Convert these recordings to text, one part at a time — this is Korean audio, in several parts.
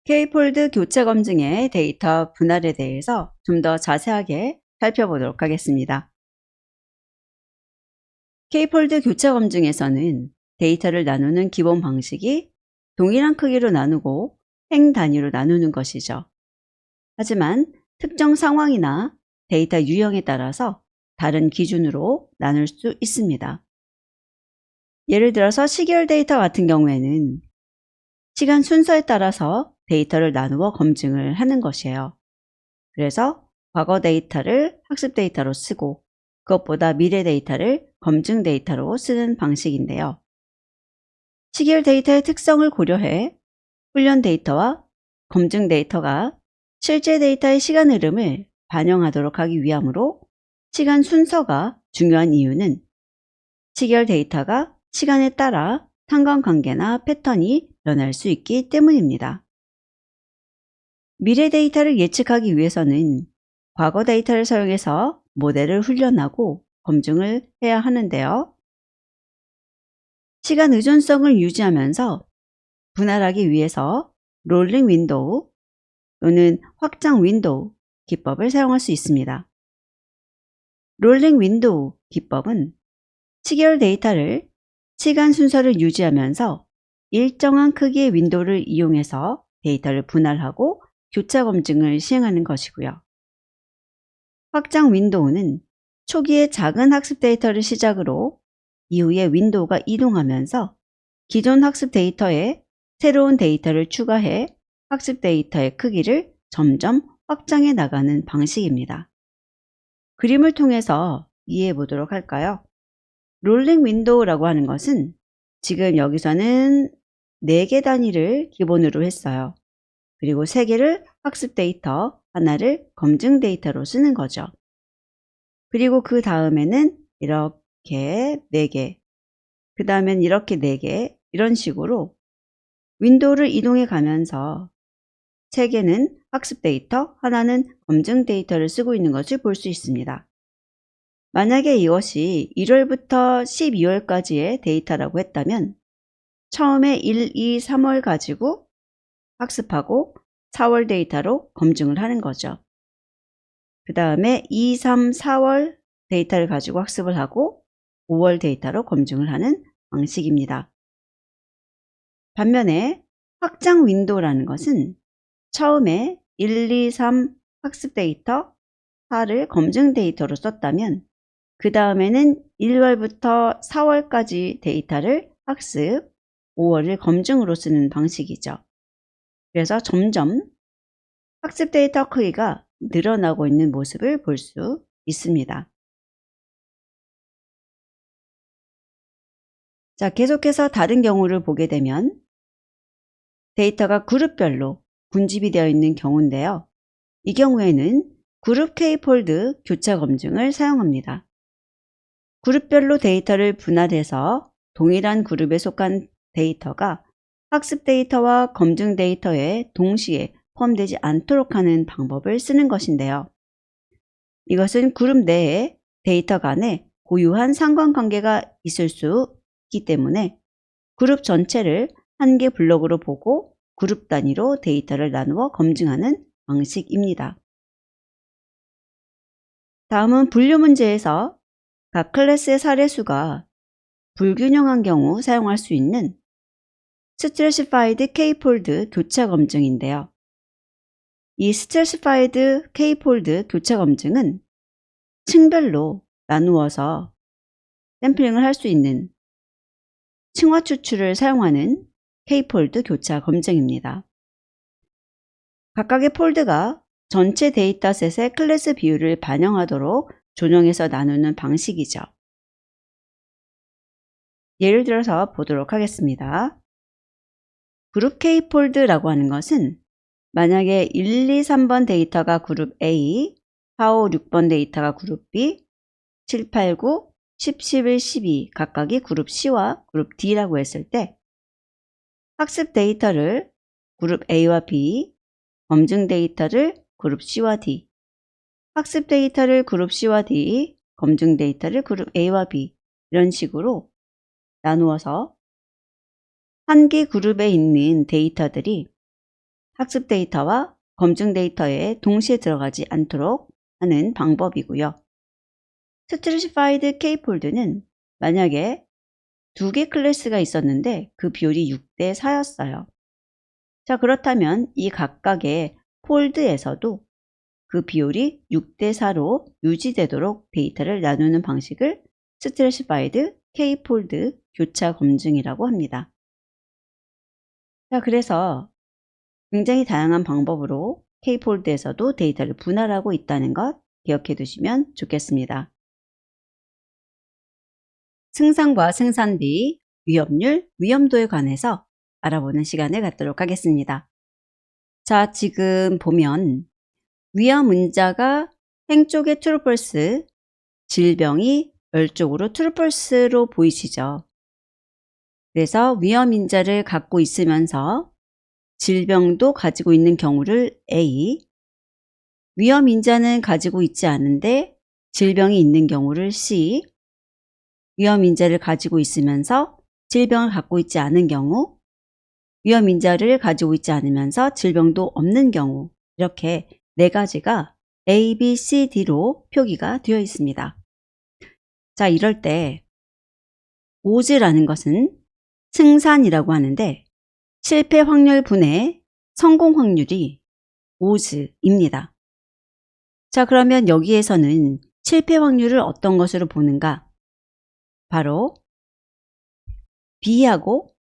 K폴드 교체 검증의 데이터 분할에 대해서 좀 더 자세하게 살펴보도록 하겠습니다. K폴드 교체 검증에서는 데이터를 나누는 기본 방식이 동일한 크기로 나누고 행 단위로 나누는 것이죠. 하지만 특정 상황이나 데이터 유형에 따라서 다른 기준으로 나눌 수 있습니다. 예를 들어서 시계열 데이터 같은 경우에는 시간 순서에 따라서 데이터를 나누어 검증을 하는 것이에요. 그래서 과거 데이터를 학습 데이터로 쓰고 그것보다 미래 데이터를 검증 데이터로 쓰는 방식인데요. 시계열 데이터의 특성을 고려해 훈련 데이터와 검증 데이터가 실제 데이터의 시간 흐름을 반영하도록 하기 위함으로 시간 순서가 중요한 이유는 시계열 데이터가 시간에 따라 상관관계나 패턴이 변할 수 있기 때문입니다. 미래 데이터를 예측하기 위해서는 과거 데이터를 사용해서 모델을 훈련하고 검증을 해야 하는데요. 시간 의존성을 유지하면서 분할하기 위해서 롤링 윈도우 또는 확장 윈도우 기법을 사용할 수 있습니다. 롤링 윈도우 기법은 시계열 데이터를 시간 순서를 유지하면서 일정한 크기의 윈도우를 이용해서 데이터를 분할하고 교차 검증을 시행하는 것이고요. 확장 윈도우는 초기에 작은 학습 데이터를 시작으로 이후에 윈도우가 이동하면서 기존 학습 데이터에 새로운 데이터를 추가해 학습 데이터의 크기를 점점 확장해 나가는 방식입니다. 그림을 통해서 이해해 보도록 할까요? 롤링 윈도우라고 하는 것은 지금 여기서는 4개 단위를 기본으로 했어요. 그리고 3개를 학습 데이터, 하나를 검증 데이터로 쓰는 거죠. 그리고 그 다음에는 이렇게 4개, 그 다음엔 이렇게 4개, 이런 식으로 윈도우를 이동해 가면서 3개는 학습 데이터, 하나는 검증 데이터를 쓰고 있는 것을 볼 수 있습니다. 만약에 이것이 1월부터 12월까지의 데이터라고 했다면 처음에 1, 2, 3월 가지고 학습하고 4월 데이터로 검증을 하는 거죠. 그 다음에 2, 3, 4월 데이터를 가지고 학습을 하고 5월 데이터로 검증을 하는 방식입니다. 반면에 확장 윈도우라는 것은 처음에 1, 2, 3 학습 데이터, 4를 검증 데이터로 썼다면 그 다음에는 1월부터 4월까지 데이터를 학습, 5월을 검증으로 쓰는 방식이죠. 그래서 점점 학습 데이터 크기가 늘어나고 있는 모습을 볼 수 있습니다. 자, 계속해서 다른 경우를 보게 되면 데이터가 그룹별로 분집이 되어 있는 경우인데요. 이 경우에는 그룹 K폴드 교차 검증을 사용합니다. 그룹별로 데이터를 분할해서 동일한 그룹에 속한 데이터가 학습 데이터와 검증 데이터에 동시에 포함되지 않도록 하는 방법을 쓰는 것인데요. 이것은 그룹 내에 데이터 간에 고유한 상관관계가 있을 수 있기 때문에 그룹 전체를 한 개 블록으로 보고 그룹 단위로 데이터를 나누어 검증하는 방식입니다. 다음은 분류 문제에서 각 클래스의 사례수가 불균형한 경우 사용할 수 있는 스트래티파이드 K폴드 교차 검증인데요. 이 스트래티파이드 K폴드 교차 검증은 층별로 나누어서 샘플링을 할 수 있는 층화 추출을 사용하는 K폴드 교차 검증입니다. 각각의 폴드가 전체 데이터셋의 클래스 비율을 반영하도록 조정해서 나누는 방식이죠. 예를 들어서 보도록 하겠습니다. 그룹 K폴드라고 하는 것은 만약에 1, 2, 3번 데이터가 그룹 A, 4, 5, 6번 데이터가 그룹 B, 7, 8, 9, 10, 11, 12 각각이 그룹 C와 그룹 D라고 했을 때 학습 데이터를 그룹 A와 B, 검증 데이터를 그룹 C와 D, 학습 데이터를 그룹 C와 D, 검증 데이터를 그룹 A와 B 이런 식으로 나누어서 한 개 그룹에 있는 데이터들이 학습 데이터와 검증 데이터에 동시에 들어가지 않도록 하는 방법이고요. Stratified K-폴드는 만약에 2개 클래스가 있었는데 그 비율이 6대 4였어요. 자, 그렇다면 이 각각의 폴드에서도 그 비율이 6대 4로 유지되도록 데이터를 나누는 방식을 Stratified K-폴드 교차 검증이라고 합니다. 자, 그래서 굉장히 다양한 방법으로 K-폴드에서도 데이터를 분할하고 있다는 것 기억해 두시면 좋겠습니다. 승산과 승산비, 위험률, 위험도에 관해서 알아보는 시간을 갖도록 하겠습니다. 자, 지금 보면 위험 문자가 행 쪽에 true false, 질병이 열 쪽으로 true false로 보이시죠? 그래서 위험 인자를 갖고 있으면서 질병도 가지고 있는 경우를 A, 위험 인자는 가지고 있지 않은데 질병이 있는 경우를 C, 위험 인자를 가지고 있으면서 질병을 갖고 있지 않은 경우, 위험 인자를 가지고 있지 않으면서 질병도 없는 경우, 이렇게 네 가지가 A, B, C, D로 표기가 되어 있습니다. 자, 이럴 때 오즈라는 것은 승산이라고 하는데 실패 확률 분의 성공 확률이 오즈입니다. 자, 그러면 여기에서는 실패 확률을 어떤 것으로 보는가? 바로 B하고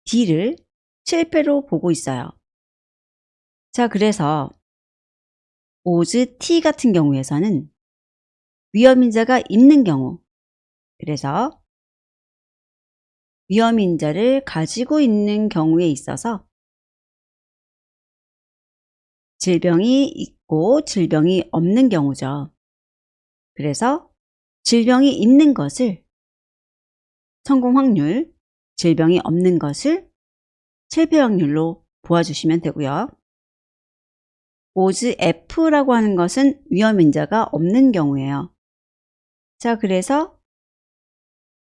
D를 실패로 보고 있어요. 자, 그래서 오즈 T 같은 경우에서는 위험인자가 있는 경우, 그래서 위험인자를 가지고 있는 경우에 있어서 질병이 있고 질병이 없는 경우죠. 그래서 질병이 있는 것을 성공 확률, 질병이 없는 것을 실패 확률로 보아주시면 되고요. 오즈 F라고 하는 것은 위험인자가 없는 경우예요. 자, 그래서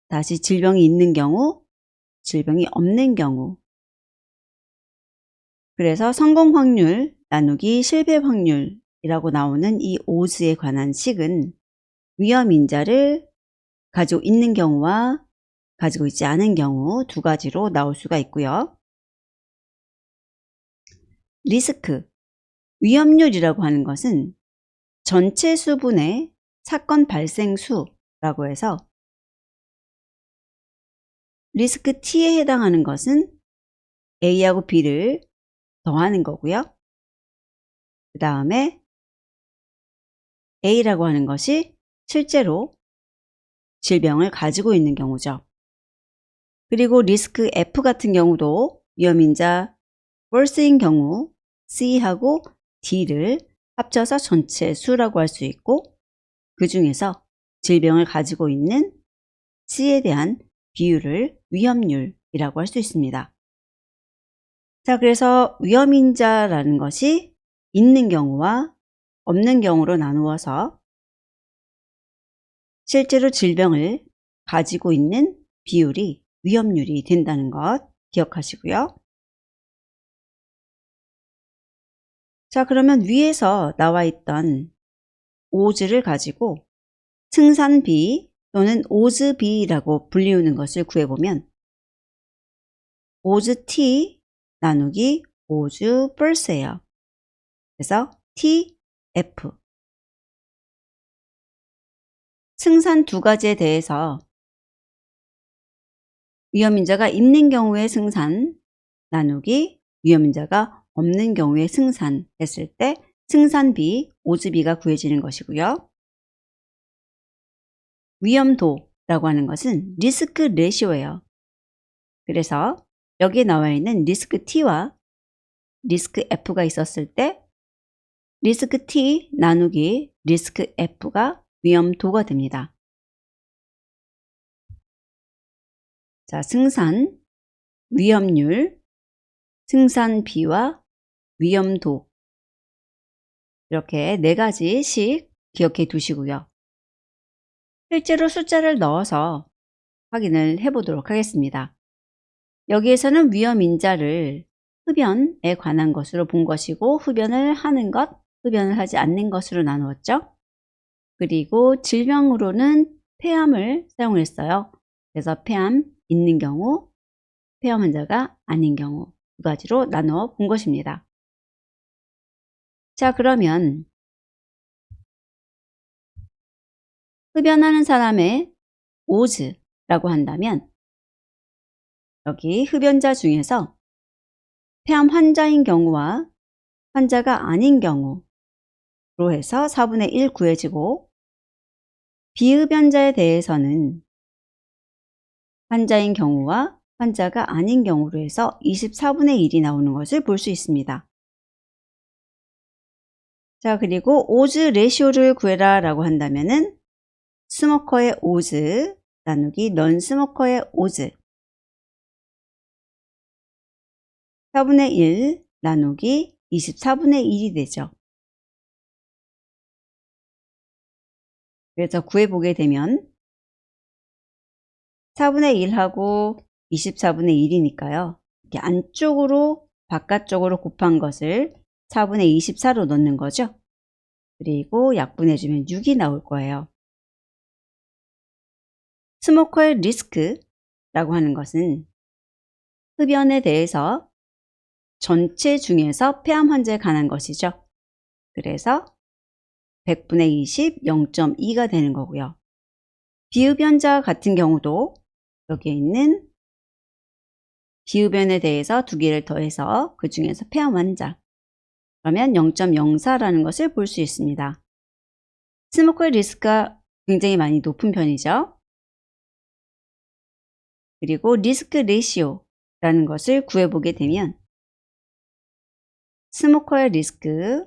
다시 질병이 있는 경우, 질병이 없는 경우. 그래서 성공 확률 나누기 실패 확률이라고 나오는 이 오즈에 관한 식은 위험인자를 가지고 있는 경우와 가지고 있지 않은 경우 두 가지로 나올 수가 있고요. 리스크, 위험률이라고 하는 것은 전체 수분의 사건 발생 수라고 해서 리스크 T에 해당하는 것은 A하고 B를 더하는 거고요. 그 다음에 A라고 하는 것이 실제로 질병을 가지고 있는 경우죠. 그리고 리스크 F 같은 경우도 위험인자 false인 경우 C하고 D를 합쳐서 전체 수라고 할 수 있고, 그 중에서 질병을 가지고 있는 C에 대한 비율을 위험률이라고 할 수 있습니다. 자, 그래서 위험인자라는 것이 있는 경우와 없는 경우로 나누어서 실제로 질병을 가지고 있는 비율이 위험률이 된다는 것 기억하시고요. 자, 그러면 위에서 나와 있던 오즈를 가지고 승산비 또는 오즈비라고 불리우는 것을 구해보면 오즈 T 나누기 오즈 false예요. 그래서 TF. 승산 두 가지에 대해서 위험인자가 있는 경우의 승산 나누기 위험인자가 없는 경우에 승산 했을 때 승산비, 오즈비가 구해지는 것이고요. 위험도라고 하는 것은 리스크 레시오예요. 그래서 여기에 나와 있는 리스크 T와 리스크 F가 있었을 때 리스크 T 나누기 리스크 F가 위험도가 됩니다. 자, 승산, 위험률, 승산비와 위험도, 이렇게 네 가지씩 기억해 두시고요. 실제로 숫자를 넣어서 확인을 해 보도록 하겠습니다. 여기에서는 위험인자를 흡연에 관한 것으로 본 것이고 흡연을 하는 것, 흡연을 하지 않는 것으로 나누었죠. 그리고 질병으로는 폐암을 사용했어요. 그래서 폐암 있는 경우, 폐암 환자가 아닌 경우 두 가지로 나누어 본 것입니다. 자, 그러면 흡연하는 사람의 오즈라고 한다면 여기 흡연자 중에서 폐암 환자인 경우와 환자가 아닌 경우로 해서 4분의 1 구해지고 비흡연자에 대해서는 환자인 경우와 환자가 아닌 경우로 해서 24분의 1이 나오는 것을 볼 수 있습니다. 자, 그리고 오즈 레시오를 구해라 라고 한다면은 스모커의 오즈 나누기 넌 스모커의 오즈 4분의 1 나누기 24분의 1이 되죠. 그래서 구해보게 되면 4분의 1하고 24분의 1이니까요. 이렇게 안쪽으로 바깥쪽으로 곱한 것을 4분의 24로 넣는 거죠. 그리고 약분해주면 6이 나올 거예요. 스모커의 리스크라고 하는 것은 흡연에 대해서 전체 중에서 폐암 환자에 관한 것이죠. 그래서 100분의 20, 0.2가 되는 거고요. 비흡연자 같은 경우도 여기에 있는 비흡연에 대해서 두 개를 더해서 그 중에서 폐암 환자 그러면 0.04라는 것을 볼 수 있습니다. 스모커의 리스크가 굉장히 많이 높은 편이죠. 그리고 리스크 레시오라는 것을 구해보게 되면 스모커의 리스크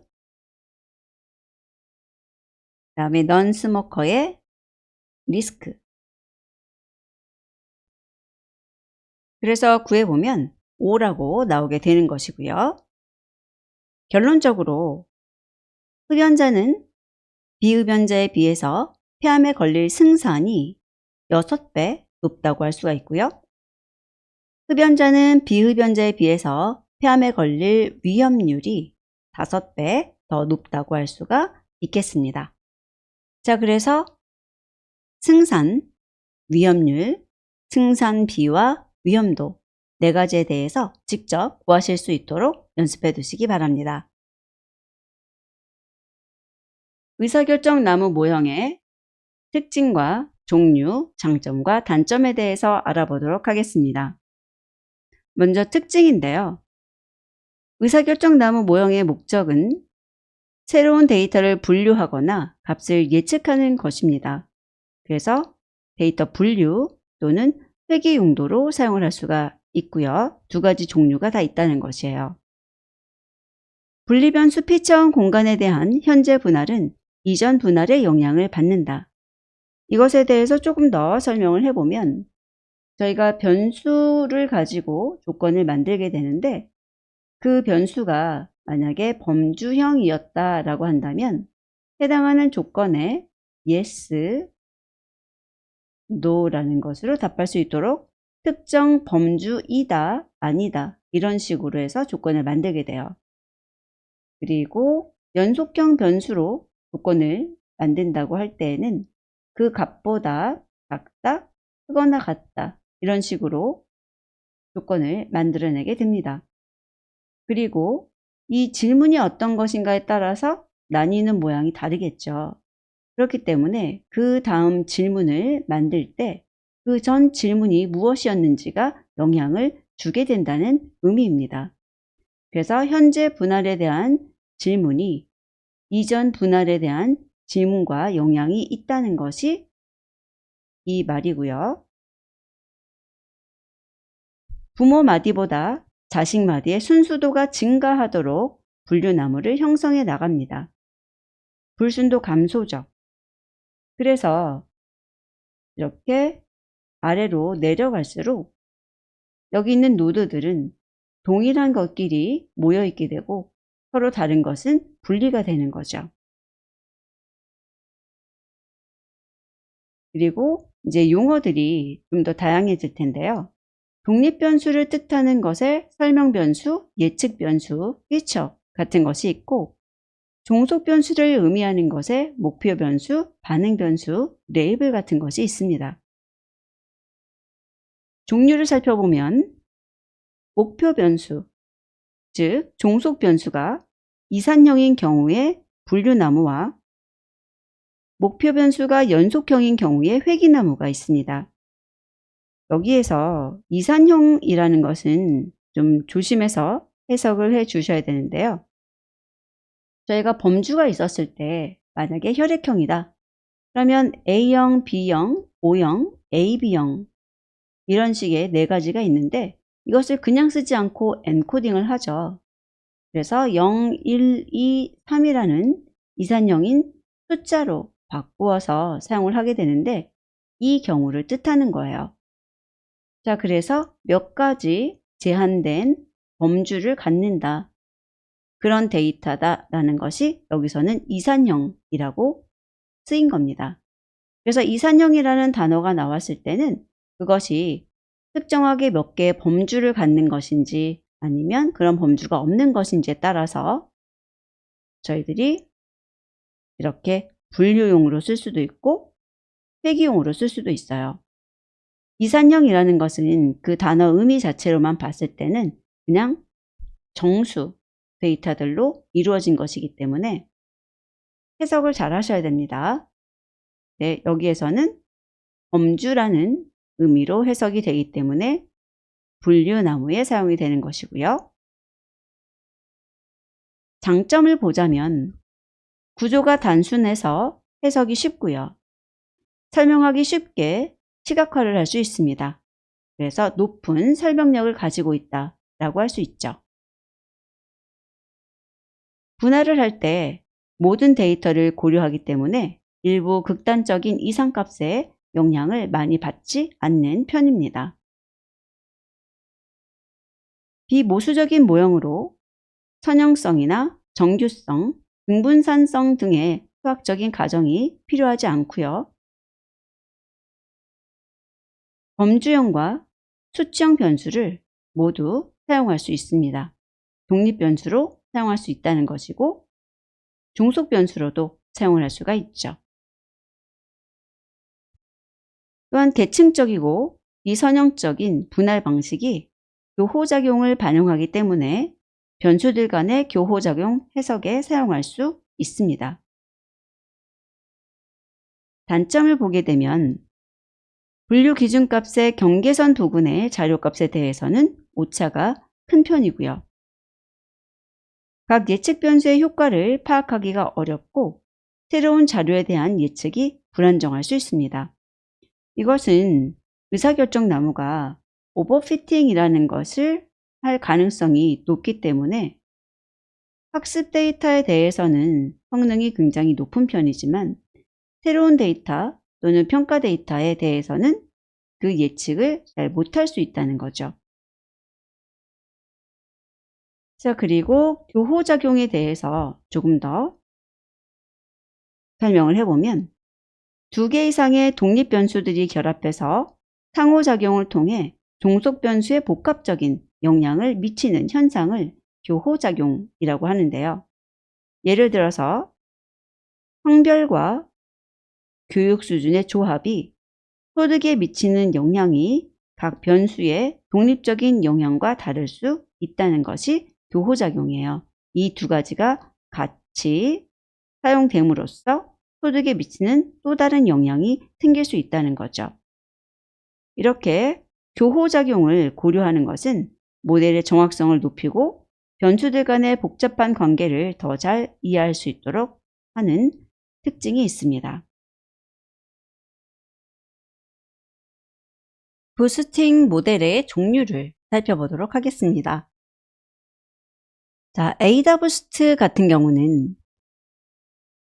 그 다음에 넌 스모커의 리스크 그래서 구해보면 5라고 나오게 되는 것이고요. 결론적으로 흡연자는 비흡연자에 비해서 폐암에 걸릴 승산이 6배 높다고 할 수가 있고요. 흡연자는 비흡연자에 비해서 폐암에 걸릴 위험률이 5배 더 높다고 할 수가 있겠습니다. 자, 그래서 승산, 위험률, 승산비와 위험도 4가지에 대해서 직접 구하실 수 있도록 연습해 두시기 바랍니다. 의사결정 나무 모형의 특징과 종류, 장점과 단점에 대해서 알아보도록 하겠습니다. 먼저 특징인데요. 의사결정 나무 모형의 목적은 새로운 데이터를 분류하거나 값을 예측하는 것입니다. 그래서 데이터 분류 또는 회계 용도로 사용을 할 수가 있고요. 2가지 종류가 다 있다는 것이에요. 분리변수 피처원 공간에 대한 현재 분할은 이전 분할의 영향을 받는다. 이것에 대해서 조금 더 설명을 해보면 저희가 변수를 가지고 조건을 만들게 되는데 그 변수가 만약에 범주형이었다라고 한다면 해당하는 조건에 yes, no라는 것으로 답할 수 있도록 특정 범주이다, 아니다 이런 식으로 해서 조건을 만들게 돼요. 그리고 연속형 변수로 조건을 만든다고 할 때에는 그 값보다 작다, 크거나 같다 이런 식으로 조건을 만들어내게 됩니다. 그리고 이 질문이 어떤 것인가에 따라서 나뉘는 모양이 다르겠죠. 그렇기 때문에 그 다음 질문을 만들 때 그 전 질문이 무엇이었는지가 영향을 주게 된다는 의미입니다. 그래서 현재 분할에 대한 질문이 이전 분할에 대한 질문과 영향이 있다는 것이 이 말이고요. 부모 마디보다 자식 마디의 순수도가 증가하도록 분류나무를 형성해 나갑니다. 불순도 감소죠. 그래서 이렇게 아래로 내려갈수록 여기 있는 노드들은 동일한 것끼리 모여 있게 되고 서로 다른 것은 분리가 되는 거죠. 그리고 이제 용어들이 좀 더 다양해질 텐데요. 독립변수를 뜻하는 것에 설명변수, 예측변수, 피처 같은 것이 있고, 종속변수를 의미하는 것에 목표변수, 반응변수, 레이블 같은 것이 있습니다. 종류를 살펴보면 목표변수, 즉 종속변수가 이산형인 경우에 분류나무와 목표변수가 연속형인 경우에 회귀나무가 있습니다. 여기에서 이산형이라는 것은 좀 조심해서 해석을 해 주셔야 되는데요. 저희가 범주가 있었을 때 만약에 혈액형이다. 그러면 A형, B형, O형, AB형 이런 식의 네 가지가 있는데 이것을 그냥 쓰지 않고 엔코딩을 하죠. 그래서 0, 1, 2, 3이라는 이산형인 숫자로 바꾸어서 사용을 하게 되는데 이 경우를 뜻하는 거예요. 자, 그래서 몇 가지 제한된 범주를 갖는다. 그런 데이터다라는 것이 여기서는 이산형이라고 쓰인 겁니다. 그래서 이산형이라는 단어가 나왔을 때는 그것이 특정하게 몇 개의 범주를 갖는 것인지 아니면 그런 범주가 없는 것인지에 따라서 저희들이 이렇게 분류용으로 쓸 수도 있고 회귀용으로 쓸 수도 있어요. 이산형이라는 것은 그 단어 의미 자체로만 봤을 때는 그냥 정수 데이터들로 이루어진 것이기 때문에 해석을 잘 하셔야 됩니다. 네, 여기에서는 범주라는 의미로 해석이 되기 때문에 분류나무에 사용이 되는 것이고요. 장점을 보자면 구조가 단순해서 해석이 쉽고요. 설명하기 쉽게 시각화를 할 수 있습니다. 그래서 높은 설명력을 가지고 있다라고 할 수 있죠. 분할을 할 때 모든 데이터를 고려하기 때문에 일부 극단적인 이상값에 영향을 많이 받지 않는 편입니다. 비모수적인 모형으로 선형성이나 정규성, 등분산성 등의 수학적인 가정이 필요하지 않고요. 범주형과 수치형 변수를 모두 사용할 수 있습니다. 독립변수로 사용할 수 있다는 것이고 종속변수로도 사용을 할 수가 있죠. 또한 계층적이고 비선형적인 분할 방식이 교호작용을 반영하기 때문에 변수들 간의 교호작용 해석에 사용할 수 있습니다. 단점을 보게 되면 분류기준값의 경계선 부분의 자료값에 대해서는 오차가 큰 편이고요. 각 예측 변수의 효과를 파악하기가 어렵고 새로운 자료에 대한 예측이 불안정할 수 있습니다. 이것은 의사결정 나무가 오버피팅이라는 것을 할 가능성이 높기 때문에 학습 데이터에 대해서는 성능이 굉장히 높은 편이지만 새로운 데이터 또는 평가 데이터에 대해서는 그 예측을 잘 못할 수 있다는 거죠. 자, 그리고 교호작용에 대해서 조금 더 설명을 해보면 두 개 이상의 독립 변수들이 결합해서 상호작용을 통해 종속 변수의 복합적인 영향을 미치는 현상을 교호작용이라고 하는데요. 예를 들어서 성별과 교육 수준의 조합이 소득에 미치는 영향이 각 변수의 독립적인 영향과 다를 수 있다는 것이 교호작용이에요. 이 두 가지가 같이 사용됨으로써 소득에 미치는 또 다른 영향이 생길 수 있다는 거죠. 이렇게 교호작용을 고려하는 것은 모델의 정확성을 높이고 변수들 간의 복잡한 관계를 더 잘 이해할 수 있도록 하는 특징이 있습니다. 부스팅 모델의 종류를 살펴보도록 하겠습니다. 자, ADA-Boost 같은 경우는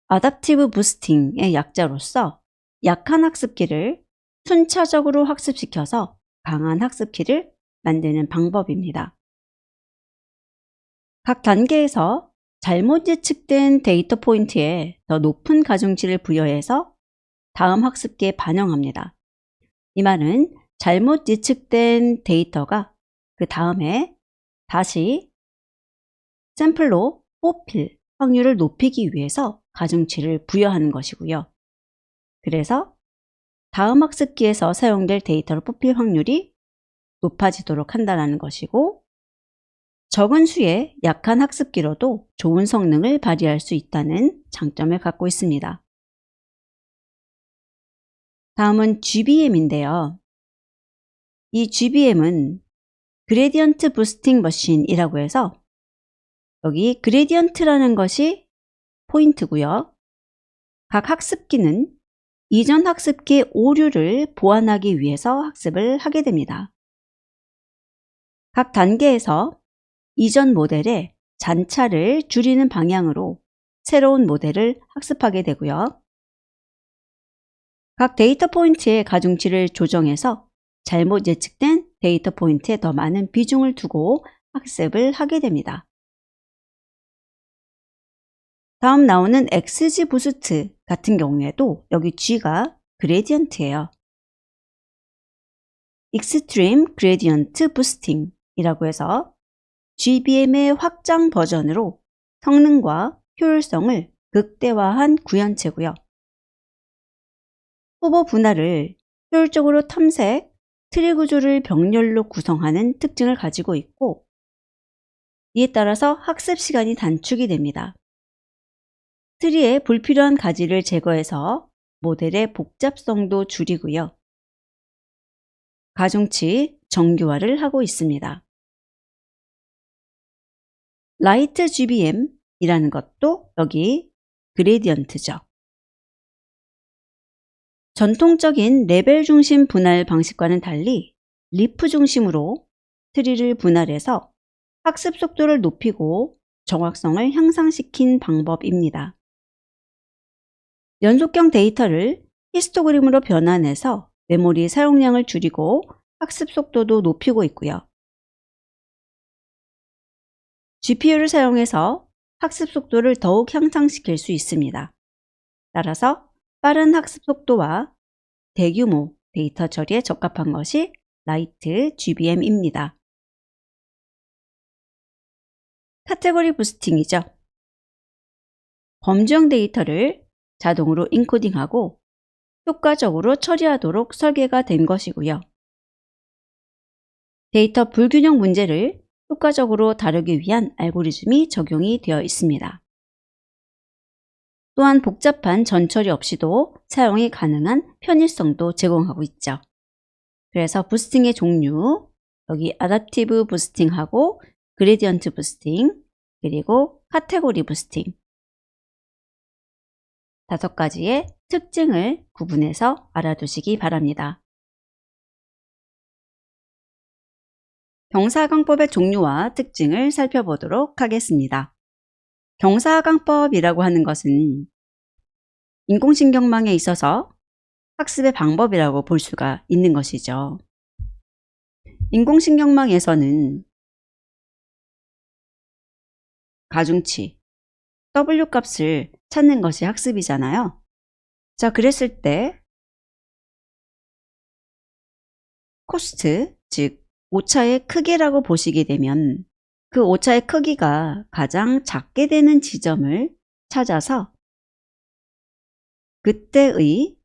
아답티브 부스팅의 약자로서 약한 학습키를 순차적으로 학습시켜서 강한 학습키를 만드는 방법입니다. 각 단계에서 잘못 예측된 데이터 포인트에 더 높은 가중치를 부여해서 다음 학습기에 반영합니다. 이 말은 잘못 예측된 데이터가 그 다음에 다시 샘플로 뽑힐 확률을 높이기 위해서 가중치를 부여하는 것이고요. 그래서 다음 학습기에서 사용될 데이터를 뽑힐 확률이 높아지도록 한다는 것이고, 적은 수의 약한 학습기로도 좋은 성능을 발휘할 수 있다는 장점을 갖고 있습니다. 다음은 GBM인데요. 이 GBM은 그레디언트 부스팅 머신이라고 해서 여기 그레디언트라는 것이 포인트고요. 각 학습기는 이전 학습기의 오류를 보완하기 위해서 학습을 하게 됩니다. 각 단계에서 이전 모델의 잔차를 줄이는 방향으로 새로운 모델을 학습하게 되고요. 각 데이터 포인트의 가중치를 조정해서 잘못 예측된 데이터 포인트에 더 많은 비중을 두고 학습을 하게 됩니다. 다음 나오는 XG 부스트 같은 경우에도 여기 G가 그레디언트예요. Extreme Gradient Boosting 이라고 해서 GBM의 확장 버전으로 성능과 효율성을 극대화한 구현체고요. 후보 분할을 효율적으로 탐색, 트리 구조를 병렬로 구성하는 특징을 가지고 있고, 이에 따라서 학습 시간이 단축이 됩니다. 트리의 불필요한 가지를 제거해서 모델의 복잡성도 줄이고요. 가중치 정교화를 하고 있습니다. 라이트 GBM 이라는 것도 여기 그레디언트죠. 전통적인 레벨 중심 분할 방식과는 달리 리프 중심으로 트리를 분할해서 학습 속도를 높이고 정확성을 향상시킨 방법입니다. 연속형 데이터를 히스토그램으로 변환해서 메모리 사용량을 줄이고 학습 속도도 높이고 있고요. GPU를 사용해서 학습 속도를 더욱 향상시킬 수 있습니다. 따라서 빠른 학습 속도와 대규모 데이터 처리에 적합한 것이 라이트 GBM입니다. 카테고리 부스팅이죠. 범주형 데이터를 자동으로 인코딩하고 효과적으로 처리하도록 설계가 된 것이고요. 데이터 불균형 문제를 효과적으로 다루기 위한 알고리즘이 적용이 되어 있습니다. 또한 복잡한 전처리 없이도 사용이 가능한 편의성도 제공하고 있죠. 그래서 부스팅의 종류, 여기 아답티브 부스팅하고 그레디언트 부스팅, 그리고 카테고리 부스팅 5가지의 특징을 구분해서 알아두시기 바랍니다. 경사강법의 종류와 특징을 살펴보도록 하겠습니다. 경사강법이라고 하는 것은 인공신경망에 있어서 학습의 방법이라고 볼 수가 있는 것이죠. 인공신경망에서는 가중치, W 값을 찾는 것이 학습이잖아요. 자, 그랬을 때 코스트, 즉 오차의 크기라고 보시게 되면 그 오차의 크기가 가장 작게 되는 지점을 찾아서 그때의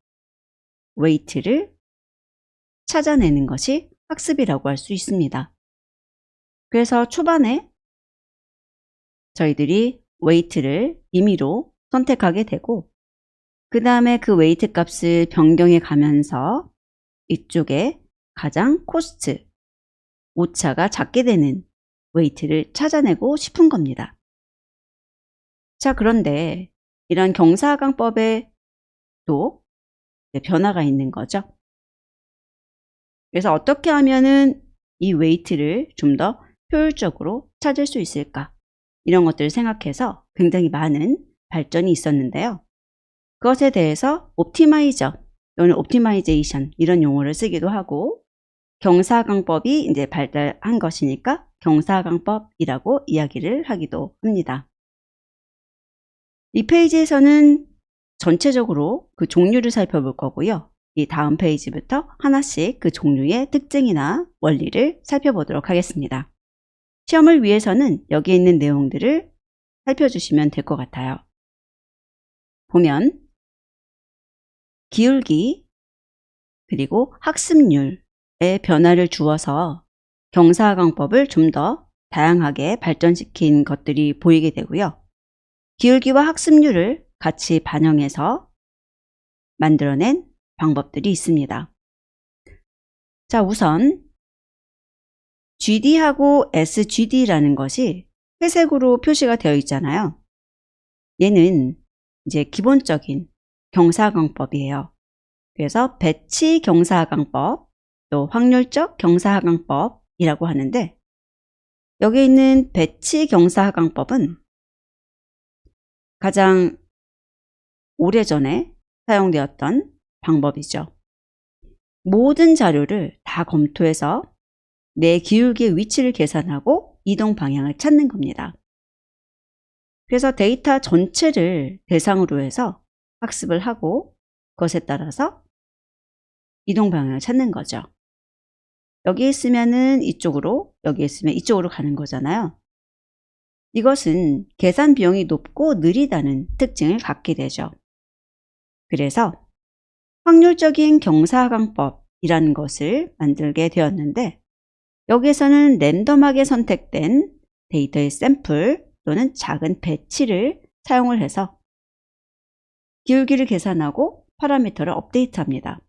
웨이트를 찾아내는 것이 학습이라고 할 수 있습니다. 그래서 초반에 저희들이 웨이트를 임의로 선택하게 되고, 그 다음에 그 웨이트 값을 변경해 가면서 이쪽에 가장 코스트, 오차가 작게 되는 웨이트를 찾아내고 싶은 겁니다. 자, 그런데 이런 경사강법에 또 변화가 있는 거죠. 그래서 어떻게 하면은 이 웨이트를 좀 더 효율적으로 찾을 수 있을까? 이런 것들을 생각해서 굉장히 많은 발전이 있었는데요. 그것에 대해서 옵티마이저 또는 옵티마이제이션 이런 용어를 쓰기도 하고, 경사강법이 이제 발달한 것이니까 경사강법이라고 이야기를 하기도 합니다. 이 페이지에서는 전체적으로 그 종류를 살펴볼 거고요. 이 다음 페이지부터 하나씩 그 종류의 특징이나 원리를 살펴보도록 하겠습니다. 시험을 위해서는 여기 있는 내용들을 살펴주시면 될 것 같아요. 보면 기울기 그리고 학습률의 변화를 주어서 경사강법을 좀 더 다양하게 발전시킨 것들이 보이게 되고요. 기울기와 학습률을 같이 반영해서 만들어낸 방법들이 있습니다. 자, 우선 GD하고 SGD라는 것이 회색으로 표시가 되어 있잖아요. 얘는 이제 기본적인 경사강법이에요. 그래서 배치 경사하강법, 또 확률적 경사하강법이라고 하는데, 여기 있는 배치 경사하강법은 가장 오래전에 사용되었던 방법이죠. 모든 자료를 다 검토해서 내 기울기의 위치를 계산하고 이동 방향을 찾는 겁니다. 그래서 데이터 전체를 대상으로 해서 학습을 하고 그것에 따라서 이동 방향을 찾는 거죠. 여기 있으면은 이쪽으로, 여기 있으면 이쪽으로 가는 거잖아요. 이것은 계산 비용이 높고 느리다는 특징을 갖게 되죠. 그래서 확률적인 경사하강법이라는 것을 만들게 되었는데, 여기에서는 랜덤하게 선택된 데이터의 샘플 또는 작은 배치를 사용을 해서 기울기를 계산하고 파라미터를 업데이트합니다.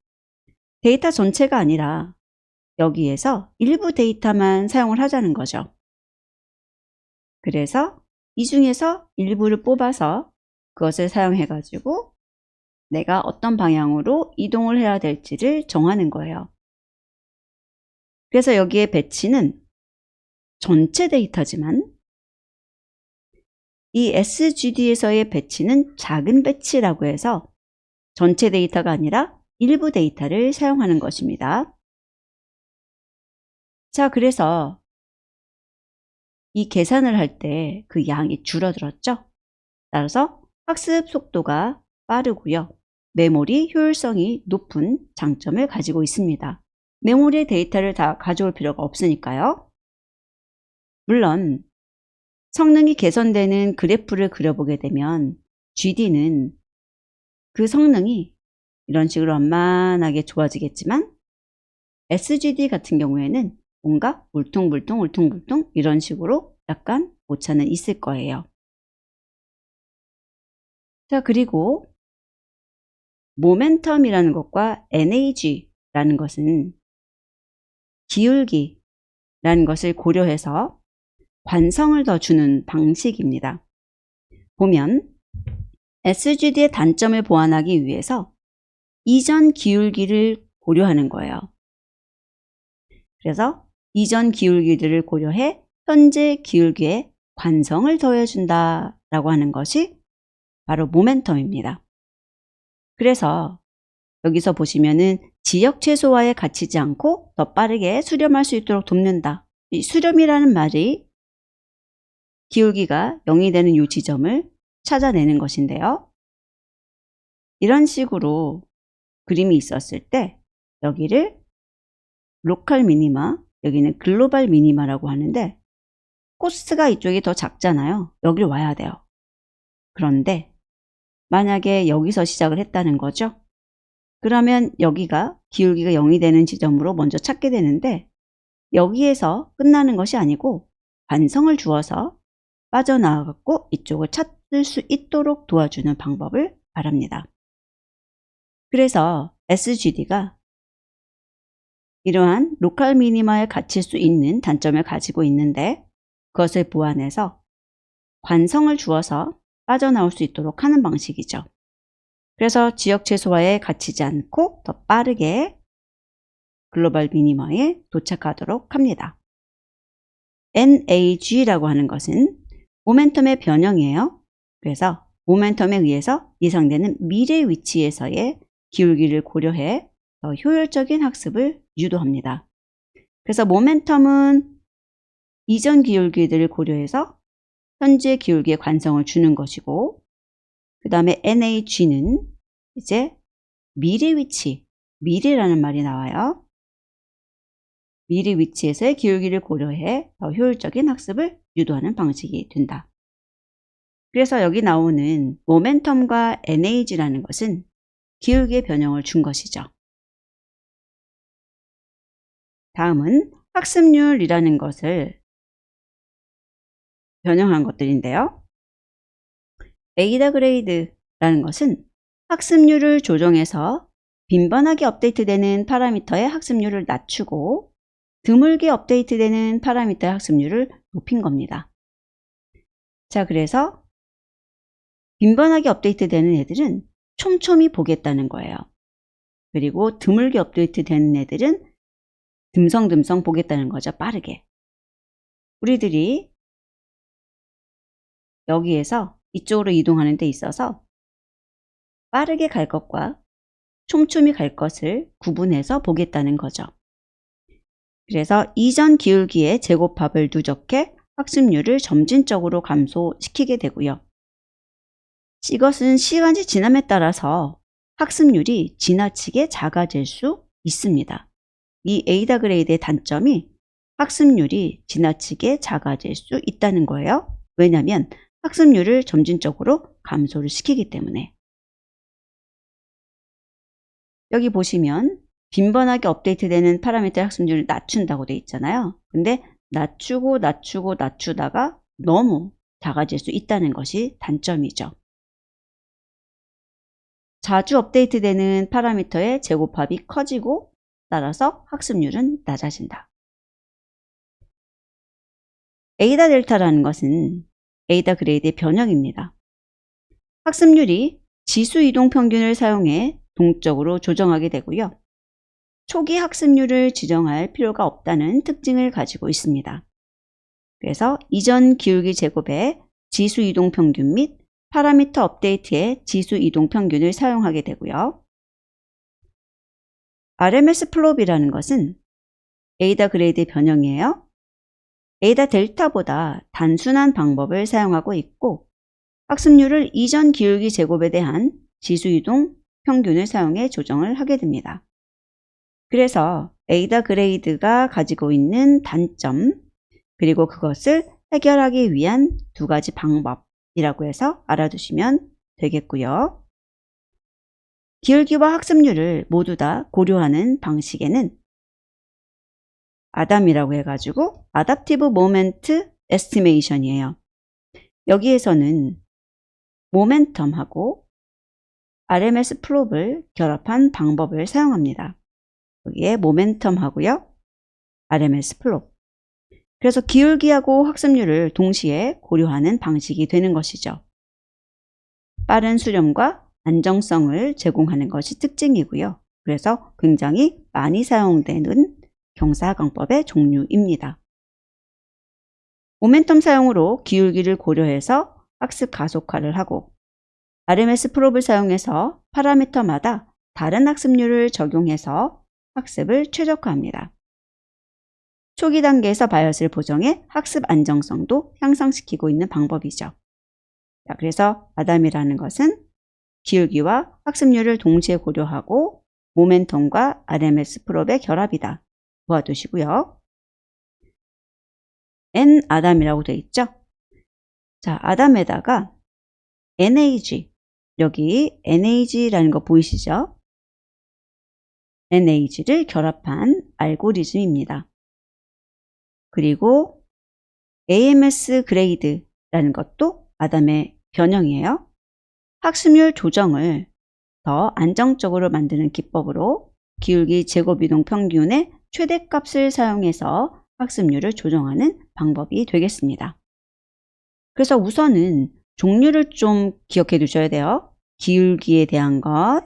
데이터 전체가 아니라 여기에서 일부 데이터만 사용을 하자는 거죠. 그래서 이 중에서 일부를 뽑아서 그것을 사용해 가지고 내가 어떤 방향으로 이동을 해야 될지를 정하는 거예요. 그래서 여기에 배치는 전체 데이터지만 이 SGD에서의 배치는 작은 배치라고 해서 전체 데이터가 아니라 일부 데이터를 사용하는 것입니다. 자, 그래서 이 계산을 할 때 그 양이 줄어들었죠? 따라서 학습 속도가 빠르고요. 메모리 효율성이 높은 장점을 가지고 있습니다. 메모리의 데이터를 다 가져올 필요가 없으니까요. 물론 성능이 개선되는 그래프를 그려보게 되면 GD는 그 성능이 이런 식으로 완만하게 좋아지겠지만 SGD 같은 경우에는 뭔가 울퉁불퉁 이런 식으로 약간 오차는 있을 거예요. 자, 그리고 모멘텀이라는 것과 NAG라는 것은 기울기라는 것을 고려해서 관성을 더 주는 방식입니다. 보면 SGD의 단점을 보완하기 위해서 이전 기울기를 고려하는 거예요. 그래서 이전 기울기들을 고려해 현재 기울기에 관성을 더해준다 라고 하는 것이 바로 모멘텀입니다. 그래서 여기서 보시면은 지역 최소화에 갇히지 않고 더 빠르게 수렴할 수 있도록 돕는다. 이 수렴이라는 말이 기울기가 0이 되는 이 지점을 찾아내는 것인데요. 이런 식으로 그림이 있었을 때 여기를 로컬 미니마, 여기는 글로벌 미니마라고 하는데 코스트가 이쪽이 더 작잖아요. 여기를 와야 돼요. 그런데 만약에 여기서 시작을 했다는 거죠. 그러면 여기가 기울기가 0이 되는 지점으로 먼저 찾게 되는데 여기에서 끝나는 것이 아니고 관성을 주어서 빠져나와갖고 이쪽을 찾을 수 있도록 도와주는 방법을 말합니다. 그래서 SGD가 이러한 로컬 미니마에 갇힐 수 있는 단점을 가지고 있는데 그것을 보완해서 관성을 주어서 빠져나올 수 있도록 하는 방식이죠. 그래서 지역 최소화에 갇히지 않고 더 빠르게 글로벌 미니마에 도착하도록 합니다. NAG라고 하는 것은 모멘텀의 변형이에요. 그래서 모멘텀에 의해서 예상되는 미래 위치에서의 기울기를 고려해 더 효율적인 학습을 유도합니다. 그래서 모멘텀은 이전 기울기들을 고려해서 현재 기울기에 관성을 주는 것이고, 그 다음에 NAG는 이제 미래 위치, 미리라는 말이 나와요. 미리 위치에서의 기울기를 고려해 더 효율적인 학습을 유도하는 방식이 된다. 그래서 여기 나오는 모멘텀과 NAG라는 것은 기울기의 변형을 준 것이죠. 다음은 학습률이라는 것을 변형한 것들인데요. 에이다 그레이드라는 것은 학습률을 조정해서 빈번하게 업데이트되는 파라미터의 학습률을 낮추고 드물게 업데이트되는 파라미터의 학습률을 높인 겁니다. 자, 그래서 빈번하게 업데이트되는 애들은 촘촘히 보겠다는 거예요. 그리고 드물게 업데이트되는 애들은 듬성듬성 보겠다는 거죠. 빠르게. 우리들이 여기에서 이쪽으로 이동하는 데 있어서 빠르게 갈 것과 촘촘히 갈 것을 구분해서 보겠다는 거죠. 그래서 이전 기울기의 제곱합을 누적해 학습률을 점진적으로 감소시키게 되고요. 이것은 시간이 지남에 따라서 학습률이 지나치게 작아질 수 있습니다. 이 에이다 그레이드의 단점이 학습률이 지나치게 작아질 수 있다는 거예요. 왜냐하면 학습률을 점진적으로 감소를 시키기 때문에. 여기 보시면 빈번하게 업데이트되는 파라미터 학습률을 낮춘다고 되어 있잖아요. 근데 낮추다가 너무 작아질 수 있다는 것이 단점이죠. 자주 업데이트되는 파라미터의 제곱합이 커지고 따라서 학습률은 낮아진다. 에이다 델타라는 것은 에이다 그레이드의 변형입니다. 학습률이 지수 이동 평균을 사용해 동적으로 조정하게 되고요. 초기 학습률을 지정할 필요가 없다는 특징을 가지고 있습니다. 그래서 이전 기울기 제곱에 지수 이동 평균 및 파라미터 업데이트의 지수 이동 평균을 사용하게 되고요. RMS 플롭이라는 것은 에이다 그레이드의 변형이에요. 에이다 델타보다 단순한 방법을 사용하고 있고 학습률을 이전 기울기 제곱에 대한 지수 이동 평균을 사용해 조정을 하게 됩니다. 그래서 에이다 그레이드가 가지고 있는 단점 그리고 그것을 해결하기 위한 두 가지 방법이라고 해서 알아두시면 되겠고요. 기울기와 학습률을 모두 다 고려하는 방식에는 아담이라고 해가지고 아답티브 모멘트 에스티메이션이에요. 여기에서는 모멘텀하고 RMS 플롭을 결합한 방법을 사용합니다. 여기에 모멘텀하고요. RMS 플롭. 그래서 기울기하고 학습률을 동시에 고려하는 방식이 되는 것이죠. 빠른 수렴과 안정성을 제공하는 것이 특징이고요. 그래서 굉장히 많이 사용되는 경사강법의 종류입니다. 모멘텀 사용으로 기울기를 고려해서 학습 가속화를 하고 RMS 프롭을 사용해서 파라미터마다 다른 학습률을 적용해서 학습을 최적화합니다. 초기 단계에서 바이어스를 보정해 학습 안정성도 향상시키고 있는 방법이죠. 자, 그래서 아담이라는 것은 기울기와 학습률을 동시에 고려하고 모멘텀과 RMS 프롭의 결합이다. 도와두시고요. N 아담이라고 되어 있죠. 자, 아담에다가 NAG, 여기 NAG라는 거 보이시죠? NAG를 결합한 알고리즘입니다. 그리고 AMS 그레이드라는 것도 아담의 변형이에요. 학습률 조정을 더 안정적으로 만드는 기법으로 기울기 제곱 이동 평균의 최대값을 사용해서 학습률을 조정하는 방법이 되겠습니다. 그래서 우선은 종류를 좀 기억해 두셔야 돼요. 기울기에 대한 것,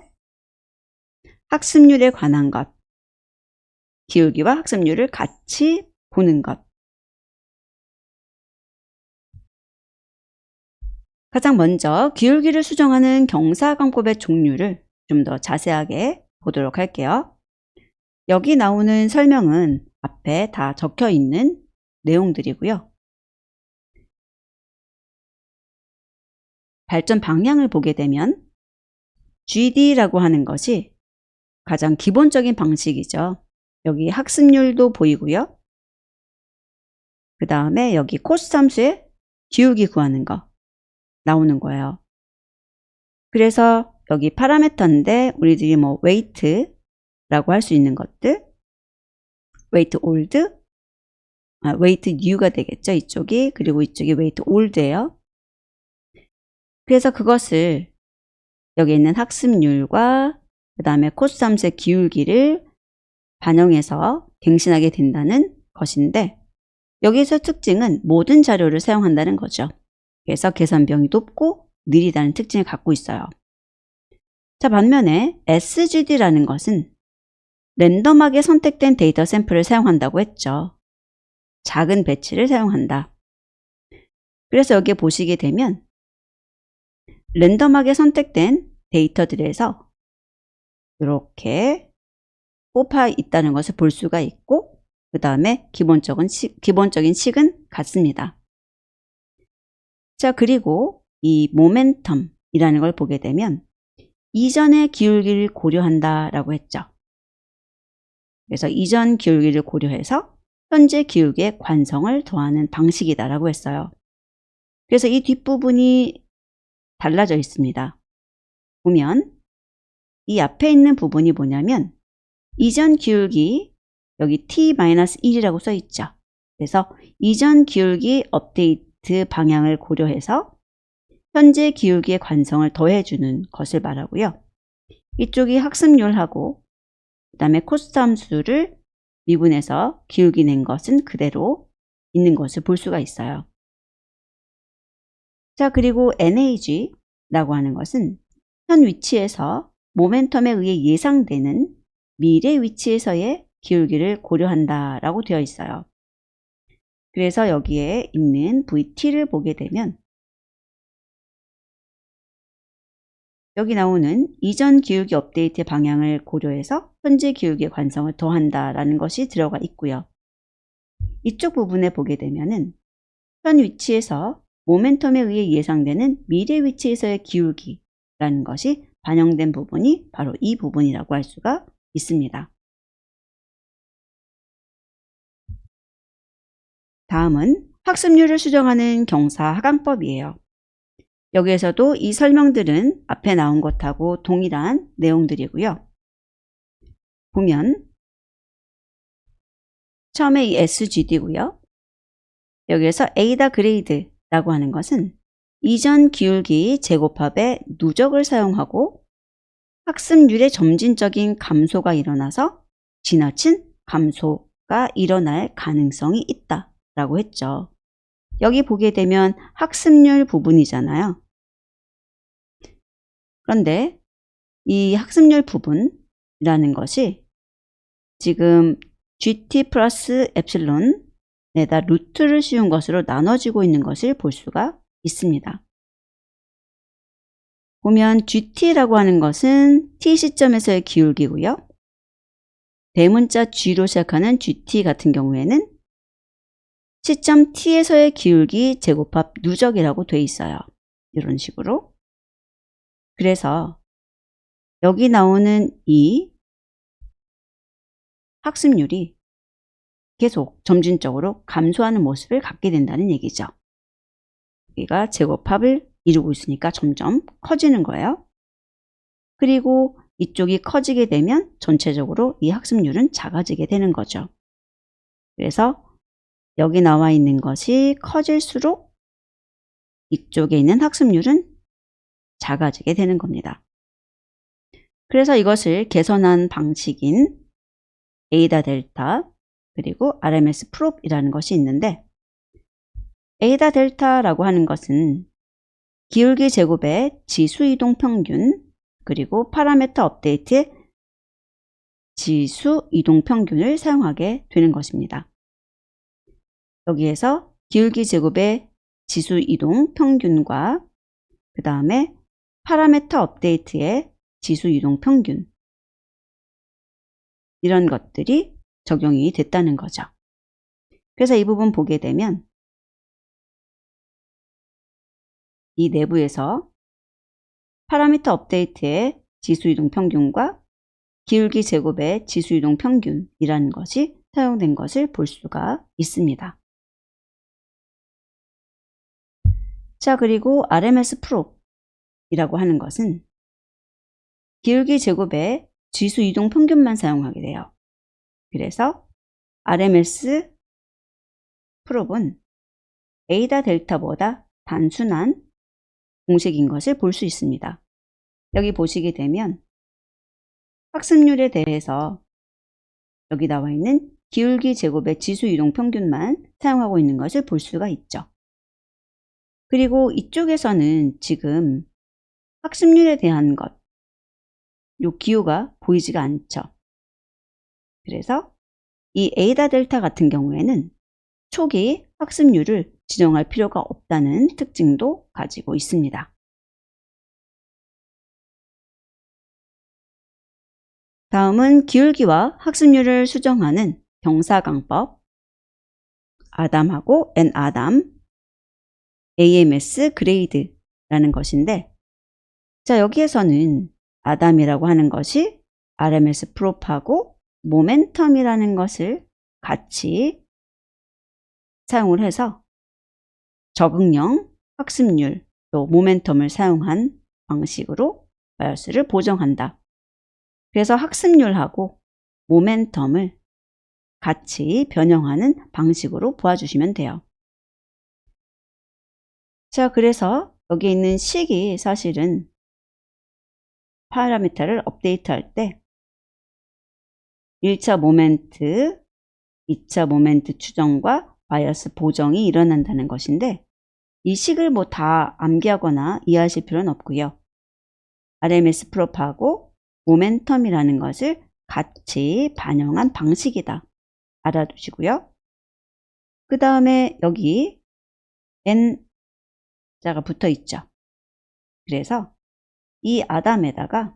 학습률에 관한 것, 기울기와 학습률을 같이 보는 것. 가장 먼저 기울기를 수정하는 경사광법의 종류를 좀 더 자세하게 보도록 할게요. 여기 나오는 설명은 앞에 다 적혀 있는 내용들이고요. 발전 방향을 보게 되면 GD라고 하는 것이 가장 기본적인 방식이죠. 여기 학습률도 보이고요. 그 다음에 여기 코스트 함수의 기울기 구하는 거 나오는 거예요. 그래서 여기 파라미터인데 우리들이 뭐 weight라고 할 수 있는 것들, weight old, weight new가 되겠죠. 이쪽이. 그리고 이쪽이 weight old예요. 그래서 그것을 여기 있는 학습률과 그 다음에 코스트 함수의 기울기를 반영해서 갱신하게 된다는 것인데, 여기서 특징은 모든 자료를 사용한다는 거죠. 그래서 계산 비용이 높고 느리다는 특징을 갖고 있어요. 자, 반면에 SGD라는 것은 랜덤하게 선택된 데이터 샘플을 사용한다고 했죠. 작은 배치를 사용한다. 그래서 여기에 보시게 되면 랜덤하게 선택된 데이터들에서 이렇게 뽑혀 있다는 것을 볼 수가 있고, 그 다음에 기본적인 식은 같습니다. 자, 그리고 이 모멘텀이라는 걸 보게 되면 이전의 기울기를 고려한다라고 했죠. 그래서 이전 기울기를 고려해서 현재 기울기의 관성을 더하는 방식이다라고 했어요. 그래서 이 뒷부분이 달라져 있습니다. 보면 이 앞에 있는 부분이 뭐냐면 이전 기울기 여기 t-1이라고 써 있죠. 그래서 이전 기울기 업데이트 방향을 고려해서 현재 기울기의 관성을 더해주는 것을 말하고요. 이쪽이 학습률하고 그 다음에 코스트 함수를 미분해서 기울기 낸 것은 그대로 있는 것을 볼 수가 있어요. 자, 그리고 NAG라고 하는 것은 현 위치에서 모멘텀에 의해 예상되는 미래 위치에서의 기울기를 고려한다라고 되어 있어요. 그래서 여기에 있는 VT를 보게 되면 여기 나오는 이전 기울기 업데이트 방향을 고려해서 현재 기울기의 관성을 더한다라는 것이 들어가 있고요. 이쪽 부분에 보게 되면은 현 위치에서 모멘텀에 의해 예상되는 미래 위치에서의 기울기라는 것이 반영된 부분이 바로 이 부분이라고 할 수가 있습니다. 다음은 학습률을 수정하는 경사 하강법이에요. 여기에서도 이 설명들은 앞에 나온 것하고 동일한 내용들이고요. 보면 처음에 이 SGD고요. 여기에서 A다 그레이드라고 하는 것은 이전 기울기 제곱합의 누적을 사용하고 학습률의 점진적인 감소가 일어나서 지나친 감소가 일어날 가능성이 있다라고 했죠. 여기 보게 되면 학습률 부분이잖아요. 그런데 이 학습률 부분이라는 것이 지금 GT 플러스 엡실론에다 루트를 씌운 것으로 나눠지고 있는 것을 볼 수가 있습니다. 보면 GT라고 하는 것은 T 시점에서의 기울기고요. 대문자 G로 시작하는 GT 같은 경우에는 시점 T에서의 기울기 제곱합 누적이라고 돼 있어요. 이런 식으로. 그래서 여기 나오는 이 학습률이 계속 점진적으로 감소하는 모습을 갖게 된다는 얘기죠. 여기가 제곱합을 이루고 있으니까 점점 커지는 거예요. 그리고 이쪽이 커지게 되면 전체적으로 이 학습률은 작아지게 되는 거죠. 그래서 여기 나와 있는 것이 커질수록 이쪽에 있는 학습률은 작아지게 되는 겁니다. 그래서 이것을 개선한 방식인 에이다 델타 그리고 RMS 프롭이라는 것이 있는데, 에이다 델타라고 하는 것은 기울기 제곱의 지수 이동 평균 그리고 파라미터 업데이트의 지수 이동 평균을 사용하게 되는 것입니다. 여기에서 기울기 제곱의 지수 이동 평균과 그 다음에 파라미터 업데이트의 지수 이동 평균, 이런 것들이 적용이 됐다는 거죠. 그래서 이 부분 보게 되면 이 내부에서 파라미터 업데이트의 지수 이동 평균과 기울기 제곱의 지수이동 평균이라는 것이 사용된 것을 볼 수가 있습니다. 자, 그리고 RMS 프롭이라고 하는 것은 기울기 제곱의 지수이동 평균만 사용하게 돼요. 그래서 RMS 프롭은 A다 델타보다 단순한 공식인 것을 볼 수 있습니다. 여기 보시게 되면 학습률에 대해서 여기 나와 있는 기울기 제곱의 지수 이동 평균만 사용하고 있는 것을 볼 수가 있죠. 그리고 이쪽에서는 지금 학습률에 대한 것, 요 기호가 보이지가 않죠. 그래서 이 A다 델타 같은 경우에는 초기 학습률을 지정할 필요가 없다는 특징도 가지고 있습니다. 다음은 기울기와 학습률을 수정하는 경사강법, 아담하고 N아담, AMS 그레이드라는 것인데, 자, 여기에서는 아담이라고 하는 것이 RMS 프롭하고 모멘텀이라는 것을 같이 사용을 해서 적응형 학습률 또 모멘텀을 사용한 방식으로 바이어스를 보정한다. 그래서 학습률하고 모멘텀을 같이 변형하는 방식으로 보아주시면 돼요. 자, 그래서 여기 있는 식이 사실은 파라미터를 업데이트할 때 1차 모멘트, 2차 모멘트 추정과 바이어스 보정이 일어난다는 것인데, 이 식을 뭐 다 암기하거나 이해하실 필요는 없고요. RMS 프롭하고 모멘텀이라는 것을 같이 반영한 방식이다. 알아두시고요. 그 다음에 여기 N자가 붙어 있죠. 그래서 이 아담에다가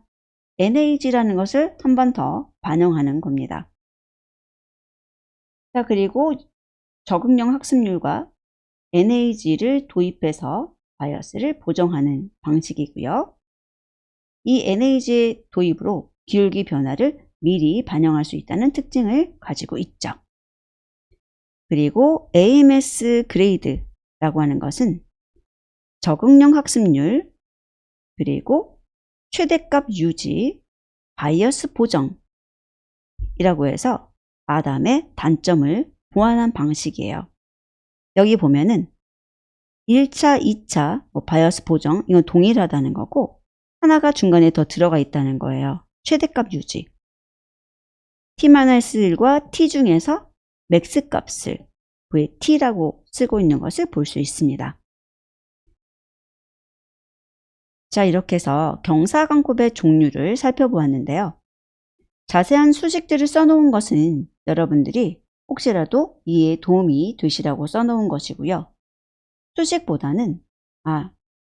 NAG라는 것을 한 번 더 반영하는 겁니다. 자, 그리고 적응형 학습률과 NAG를 도입해서 바이어스를 보정하는 방식이고요. 이 NAG 도입으로 기울기 변화를 미리 반영할 수 있다는 특징을 가지고 있죠. 그리고 AMS 그레이드라고 하는 것은 적응형 학습률, 그리고 최대값 유지, 바이어스 보정이라고 해서 아담의 단점을 보완한 방식이에요. 여기 보면은 1차, 2차 바이어스 보정, 이건 동일하다는 거고, 하나가 중간에 더 들어가 있다는 거예요. 최대값 유지. T-1과 T 중에서 맥스 값을 VT라고 쓰고 있는 것을 볼 수 있습니다. 자, 이렇게 해서 경사광곱의 종류를 살펴보았는데요. 자세한 수식들을 써놓은 것은 여러분들이 혹시라도 이해에 도움이 되시라고 써놓은 것이고요. 수식보다는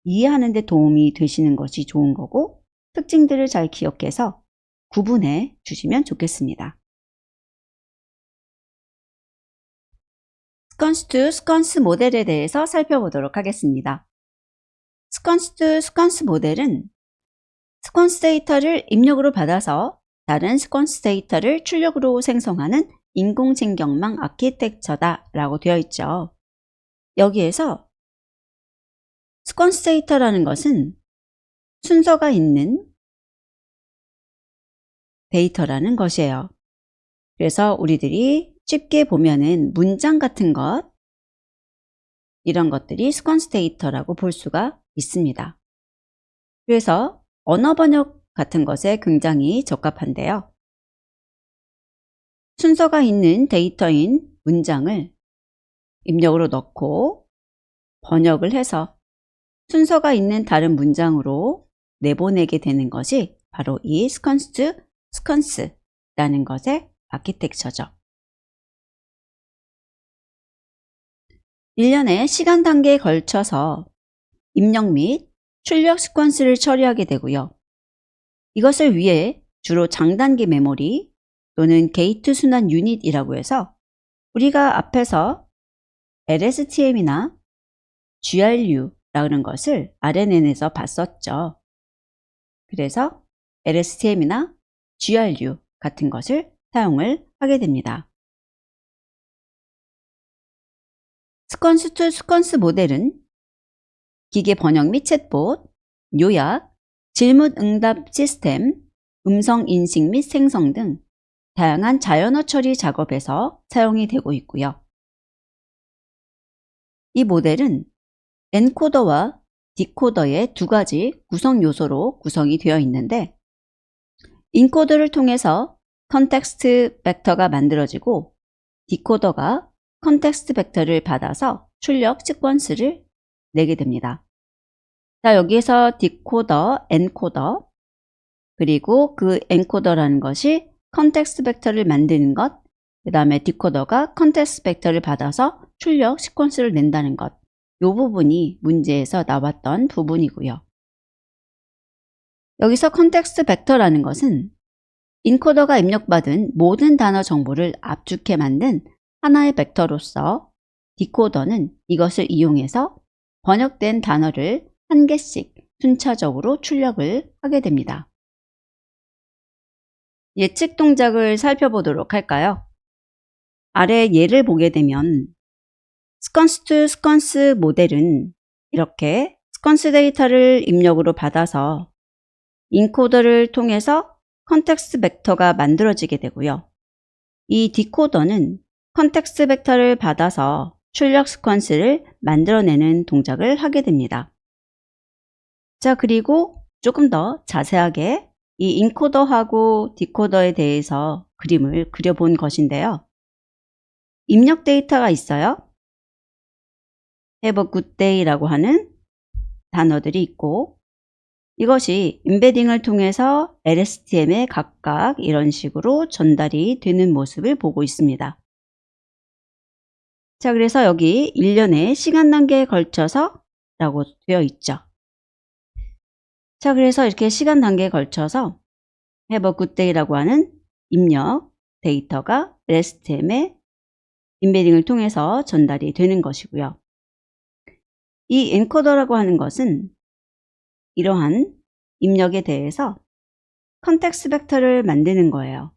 이해하는 데 도움이 되시는 것이 좋은 거고, 특징들을 잘 기억해서 구분해 주시면 좋겠습니다. 스컨스 투 스컨스 모델에 대해서 살펴보도록 하겠습니다. 스컨스 투 스컨스 모델은 스컨스 데이터를 입력으로 받아서 다른 스컨스 데이터를 출력으로 생성하는 인공지경망 아키텍처다 라고 되어 있죠. 여기에서 스컨스 데이터라는 것은 순서가 있는 데이터라는 것이에요. 그래서 우리들이 쉽게 보면은 문장 같은 것, 이런 것들이 스컨스 데이터라고 볼 수가 있습니다. 그래서 언어 번역 같은 것에 굉장히 적합한데요. 순서가 있는 데이터인 문장을 입력으로 넣고 번역을 해서 순서가 있는 다른 문장으로 내보내게 되는 것이 바로 이 스컨스 투 스컨스라는 것의 아키텍처죠. 일련의 시간 단계에 걸쳐서 입력 및 출력 시퀀스를 처리하게 되고요. 이것을 위해 주로 장단기 메모리 또는 게이트 순환 유닛이라고 해서 우리가 앞에서 LSTM이나 GRU라는 것을 RNN에서 봤었죠. 그래서 LSTM이나 GRU 같은 것을 사용을 하게 됩니다. 스퀀스 투 스퀀스 모델은 기계 번역 및 챗봇, 요약, 질문 응답 시스템, 음성 인식 및 생성 등 다양한 자연어 처리 작업에서 사용이 되고 있고요. 이 모델은 엔코더와 디코더의 두 가지 구성 요소로 구성이 되어 있는데, 인코더를 통해서 컨텍스트 벡터가 만들어지고 디코더가 컨텍스트 벡터를 받아서 출력 시퀀스를 내게 됩니다. 자, 여기에서 디코더, 엔코더, 그리고 그 엔코더라는 것이 컨텍스트 벡터를 만드는 것, 그 다음에 디코더가 컨텍스트 벡터를 받아서 출력 시퀀스를 낸다는 것, 이 부분이 문제에서 나왔던 부분이고요. 여기서 컨텍스트 벡터라는 것은 인코더가 입력받은 모든 단어 정보를 압축해 만든 하나의 벡터로서 디코더는 이것을 이용해서 번역된 단어를 한 개씩 순차적으로 출력을 하게 됩니다. 예측 동작을 살펴보도록 할까요? 아래 예를 보게 되면 스퀀스 투 스퀀스 모델은 이렇게 스퀀스 데이터를 입력으로 받아서 인코더를 통해서 컨텍스트 벡터가 만들어지게 되고요. 이 디코더는 컨텍스트 벡터를 받아서 출력 스퀀스를 만들어내는 동작을 하게 됩니다. 자, 그리고 조금 더 자세하게 이 인코더하고 디코더에 대해서 그림을 그려본 것인데요. 입력 데이터가 있어요. Have a good day라고 하는 단어들이 있고, 이것이 임베딩을 통해서 LSTM에 각각 이런 식으로 전달이 되는 모습을 보고 있습니다. 자, 그래서 여기 일련의 시간 단계에 걸쳐서 라고 되어 있죠. 자, 그래서 이렇게 시간 단계에 걸쳐서 Have a good day라고 하는 입력 데이터가 LSTM에 임베딩을 통해서 전달이 되는 것이고요. 이 엔코더라고 하는 것은 이러한 입력에 대해서 컨텍스트 벡터를 만드는 거예요.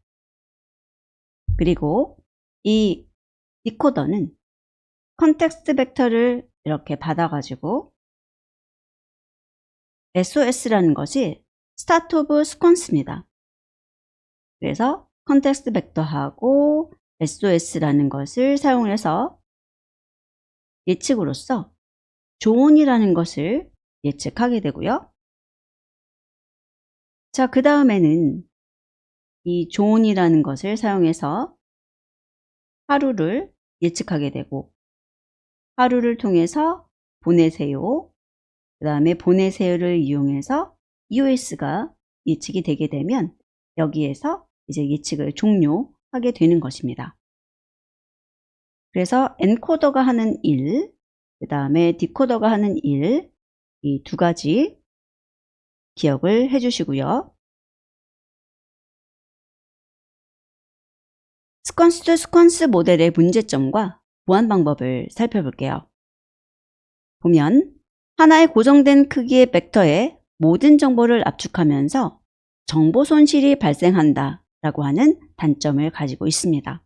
그리고 이 디코더는 컨텍스트 벡터를 이렇게 받아가지고 SOS라는 것이 스타트 오브 스퀀스입니다. 그래서 컨텍스트 벡터하고 SOS라는 것을 사용해서 예측으로서 조온이라는 것을 예측하게 되고요. 자, 그 다음에는 이 조온이라는 것을 사용해서 하루를 예측하게 되고, 하루를 통해서 보내세요. 그 다음에 보내세요를 이용해서 EOS가 예측이 되게 되면 여기에서 이제 예측을 종료하게 되는 것입니다. 그래서 엔코더가 하는 일, 그 다음에 디코더가 하는 일, 이 두 가지 기억을 해주시고요. 스퀀스 투 스퀀스 모델의 문제점과 보완 방법을 살펴볼게요. 보면 하나의 고정된 크기의 벡터에 모든 정보를 압축하면서 정보 손실이 발생한다 라고 하는 단점을 가지고 있습니다.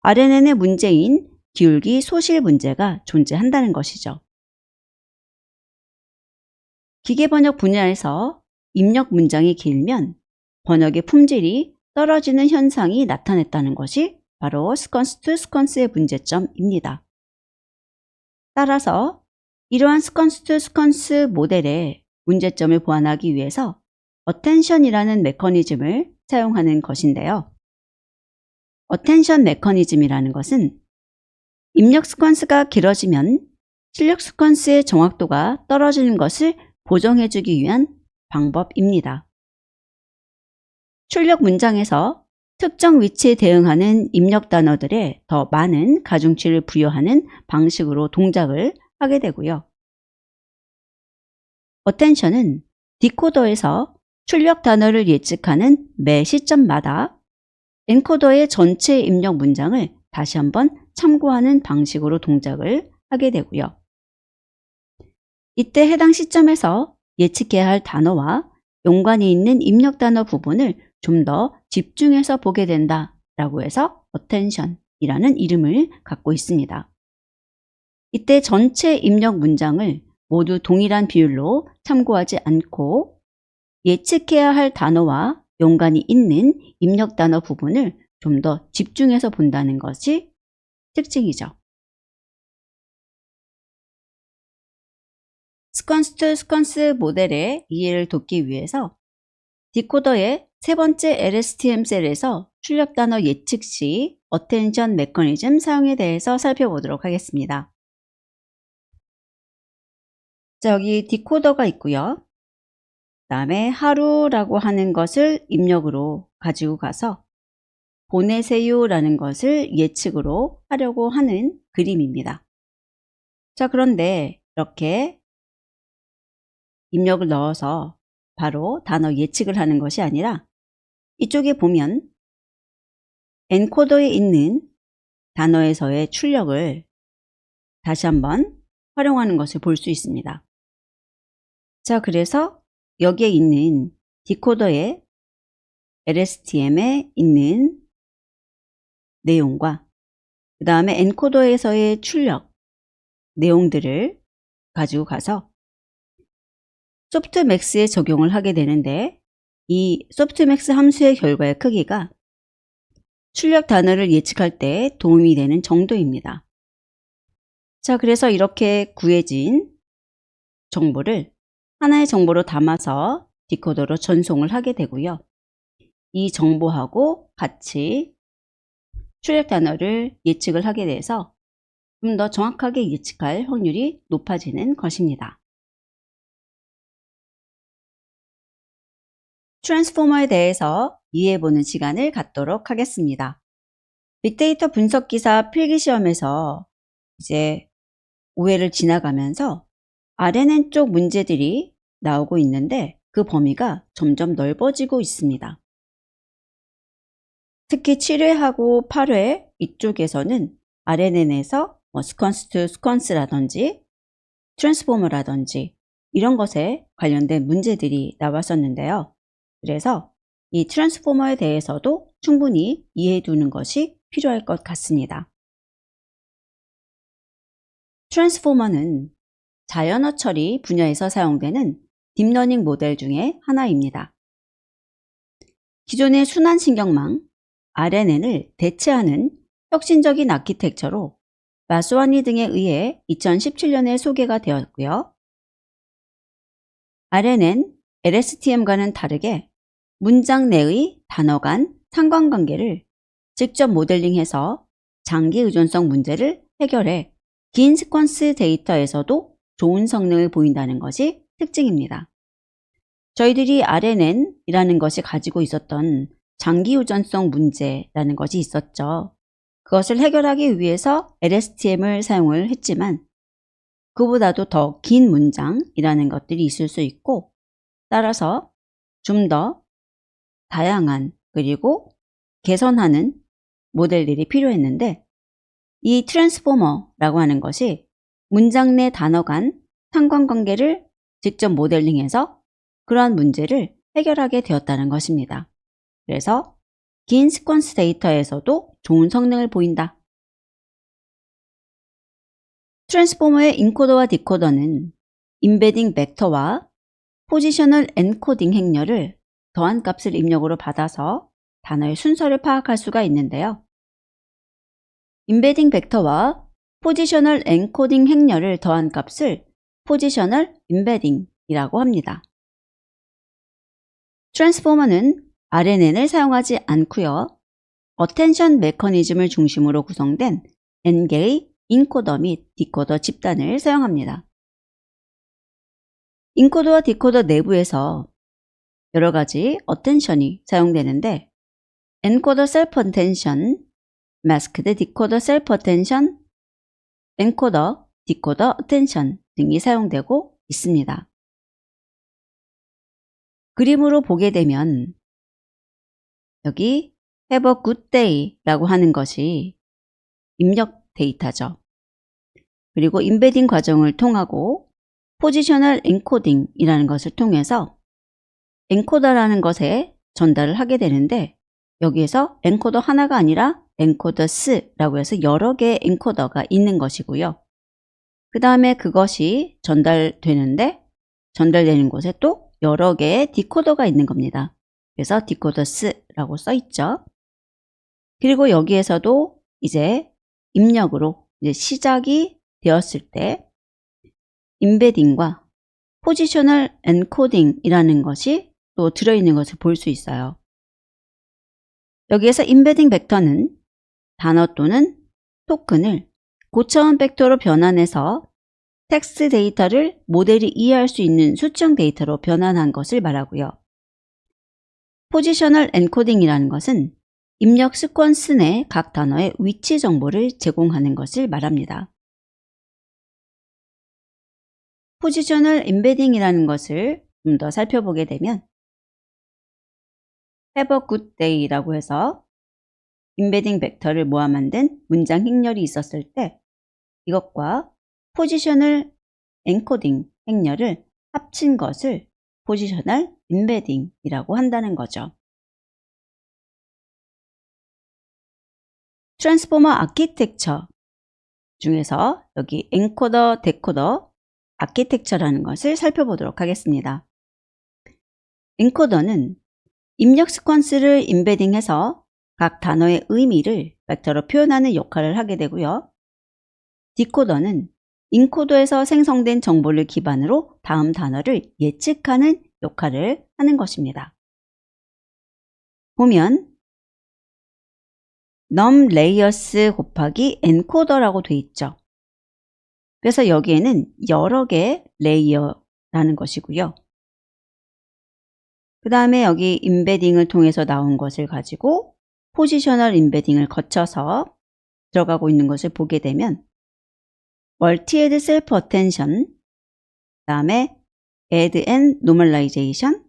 RNN의 문제인 기울기 소실 문제가 존재한다는 것이죠. 기계 번역 분야에서 입력 문장이 길면 번역의 품질이 떨어지는 현상이 나타났다는 것이 바로 스퀀스 투 스퀀스의 문제점입니다. 따라서 이러한 스퀀스 투 스퀀스 모델의 문제점을 보완하기 위해서 어텐션이라는 메커니즘을 사용하는 것인데요. 어텐션 메커니즘이라는 것은 입력 스퀀스가 길어지면 출력 스퀀스의 정확도가 떨어지는 것을 보정해주기 위한 방법입니다. 출력 문장에서 특정 위치에 대응하는 입력 단어들에 더 많은 가중치를 부여하는 방식으로 동작을 하게 되고요. 어텐션은 디코더에서 출력 단어를 예측하는 매 시점마다 엔코더의 전체 입력 문장을 다시 한번 참고하는 방식으로 동작을 하게 되고요. 이때 해당 시점에서 예측해야 할 단어와 연관이 있는 입력 단어 부분을 좀 더 집중해서 보게 된다 라고 해서 attention이라는 이름을 갖고 있습니다. 이때 전체 입력 문장을 모두 동일한 비율로 참고하지 않고 예측해야 할 단어와 연관이 있는 입력 단어 부분을 좀 더 집중해서 본다는 것이 특징이죠. 스퀀스 투 스퀀스 모델의 이해를 돕기 위해서 디코더의 세 번째 LSTM 셀에서 출력 단어 예측 시 어텐션 메커니즘 사용에 대해서 살펴보도록 하겠습니다. 자, 여기 디코더가 있고요. 그 다음에 하루라고 하는 것을 입력으로 가지고 가서 보내세요 라는 것을 예측으로 하려고 하는 그림입니다. 자, 그런데 이렇게 입력을 넣어서 바로 단어 예측을 하는 것이 아니라 이쪽에 보면 엔코더에 있는 단어에서의 출력을 다시 한번 활용하는 것을 볼 수 있습니다. 자, 그래서 여기에 있는 디코더의 LSTM에 있는 내용과 그 다음에 엔코더에서의 출력 내용들을 가지고 가서 소프트맥스에 적용을 하게 되는데 이 소프트맥스 함수의 결과의 크기가 출력 단어를 예측할 때 도움이 되는 정도입니다. 자, 그래서 이렇게 구해진 정보를 하나의 정보로 담아서 디코더로 전송을 하게 되고요. 이 정보하고 같이 출력 단어를 예측을 하게 돼서 좀 더 정확하게 예측할 확률이 높아지는 것입니다. 트랜스포머에 대해서 이해해보는 시간을 갖도록 하겠습니다. 빅데이터 분석기사 필기시험에서 이제 5회를 지나가면서 RNN 쪽 문제들이 나오고 있는데 그 범위가 점점 넓어지고 있습니다. 특히 7회하고 8회 이쪽에서는 RNN에서 스퀀스 투 스퀀스라든지 트랜스포머라든지 이런 것에 관련된 문제들이 나왔었는데요. 그래서 이 트랜스포머에 대해서도 충분히 이해해 두는 것이 필요할 것 같습니다. 트랜스포머는 자연어 처리 분야에서 사용되는 딥러닝 모델 중에 하나입니다. 기존의 순환신경망 RNN을 대체하는 혁신적인 아키텍처로 마스와니 등에 의해 2017년에 소개가 되었고요. RNN, LSTM과는 다르게 문장 내의 단어 간 상관관계를 직접 모델링해서 장기 의존성 문제를 해결해 긴 스퀀스 데이터에서도 좋은 성능을 보인다는 것이 특징입니다. 저희들이 RNN이라는 것이 가지고 있었던 장기 의존성 문제라는 것이 있었죠. 그것을 해결하기 위해서 LSTM을 사용을 했지만 그보다도 더 긴 문장이라는 것들이 있을 수 있고 따라서 좀 더 다양한 그리고 개선하는 모델들이 필요했는데 이 트랜스포머라고 하는 것이 문장 내 단어 간 상관관계를 직접 모델링해서 그러한 문제를 해결하게 되었다는 것입니다. 그래서 긴 스퀀스 데이터에서도 좋은 성능을 보인다. 트랜스포머의 인코더와 디코더는 임베딩 벡터와 포지셔널 엔코딩 행렬을 더한 값을 입력으로 받아서 단어의 순서를 파악할 수가 있는데요. 임베딩 벡터와 포지셔널 엔코딩 행렬을 더한 값을 포지셔널 임베딩이라고 합니다. 트랜스포머는 RNN을 사용하지 않고요. 어텐션 메커니즘을 중심으로 구성된 N개의 인코더 및 디코더 집단을 사용합니다. 인코더와 디코더 내부에서 여러 가지 어텐션이 사용되는데 엔코더 셀프 어텐션, 마스크드 디코더 셀프 어텐션, 엔코더, 디코더 어텐션 등이 사용되고 있습니다. 그림으로 보게 되면 여기 Have a good day 라고 하는 것이 입력 데이터죠. 그리고 임베딩 과정을 통하고 포지셔널 엔코딩 이라는 것을 통해서 엔코더라는 것에 전달을 하게 되는데 여기에서 엔코더 하나가 아니라 엔코더스라고 해서 여러 개의 엔코더가 있는 것이고요. 그 다음에 그것이 전달되는 곳에 또 여러 개의 디코더가 있는 겁니다. 그래서 디코더스라고 써 있죠. 그리고 여기에서도 이제 입력으로 이제 시작이 되었을 때 임베딩과 포지셔널 엔코딩이라는 것이 또 들어있는 것을 볼 수 있어요. 여기에서 임베딩 벡터는 단어 또는 토큰을 고차원 벡터로 변환해서 텍스트 데이터를 모델이 이해할 수 있는 수청 데이터로 변환한 것을 말하고요. 포지셔널 엔코딩이라는 것은 입력 시퀀스 내 각 단어의 위치 정보를 제공하는 것을 말합니다. 포지셔널 임베딩이라는 것을 좀 더 살펴보게 되면 Have a good day라고 해서 임베딩 벡터를 모아 만든 문장 행렬이 있었을 때 이것과 포지셔널 엔코딩 행렬을 합친 것을 포지셔널 임베딩이라고 한다는 거죠. 트랜스포머 아키텍처 중에서 여기 엔코더, 데코더 아키텍처라는 것을 살펴보도록 하겠습니다. 엔코더는 입력 시퀀스를 임베딩해서 각 단어의 의미를 벡터로 표현하는 역할을 하게 되고요. 디코더는 인코더에서 생성된 정보를 기반으로 다음 단어를 예측하는 역할을 하는 것입니다. 보면 num layers 곱하기 encoder라고 되어 있죠. 그래서 여기에는 여러 개의 레이어라는 것이고요. 그 다음에 여기 임베딩을 통해서 나온 것을 가지고 포지셔널 임베딩을 거쳐서 들어가고 있는 것을 보게 되면 멀티-헤드 셀프 어텐션, 그 다음에 add and normalization,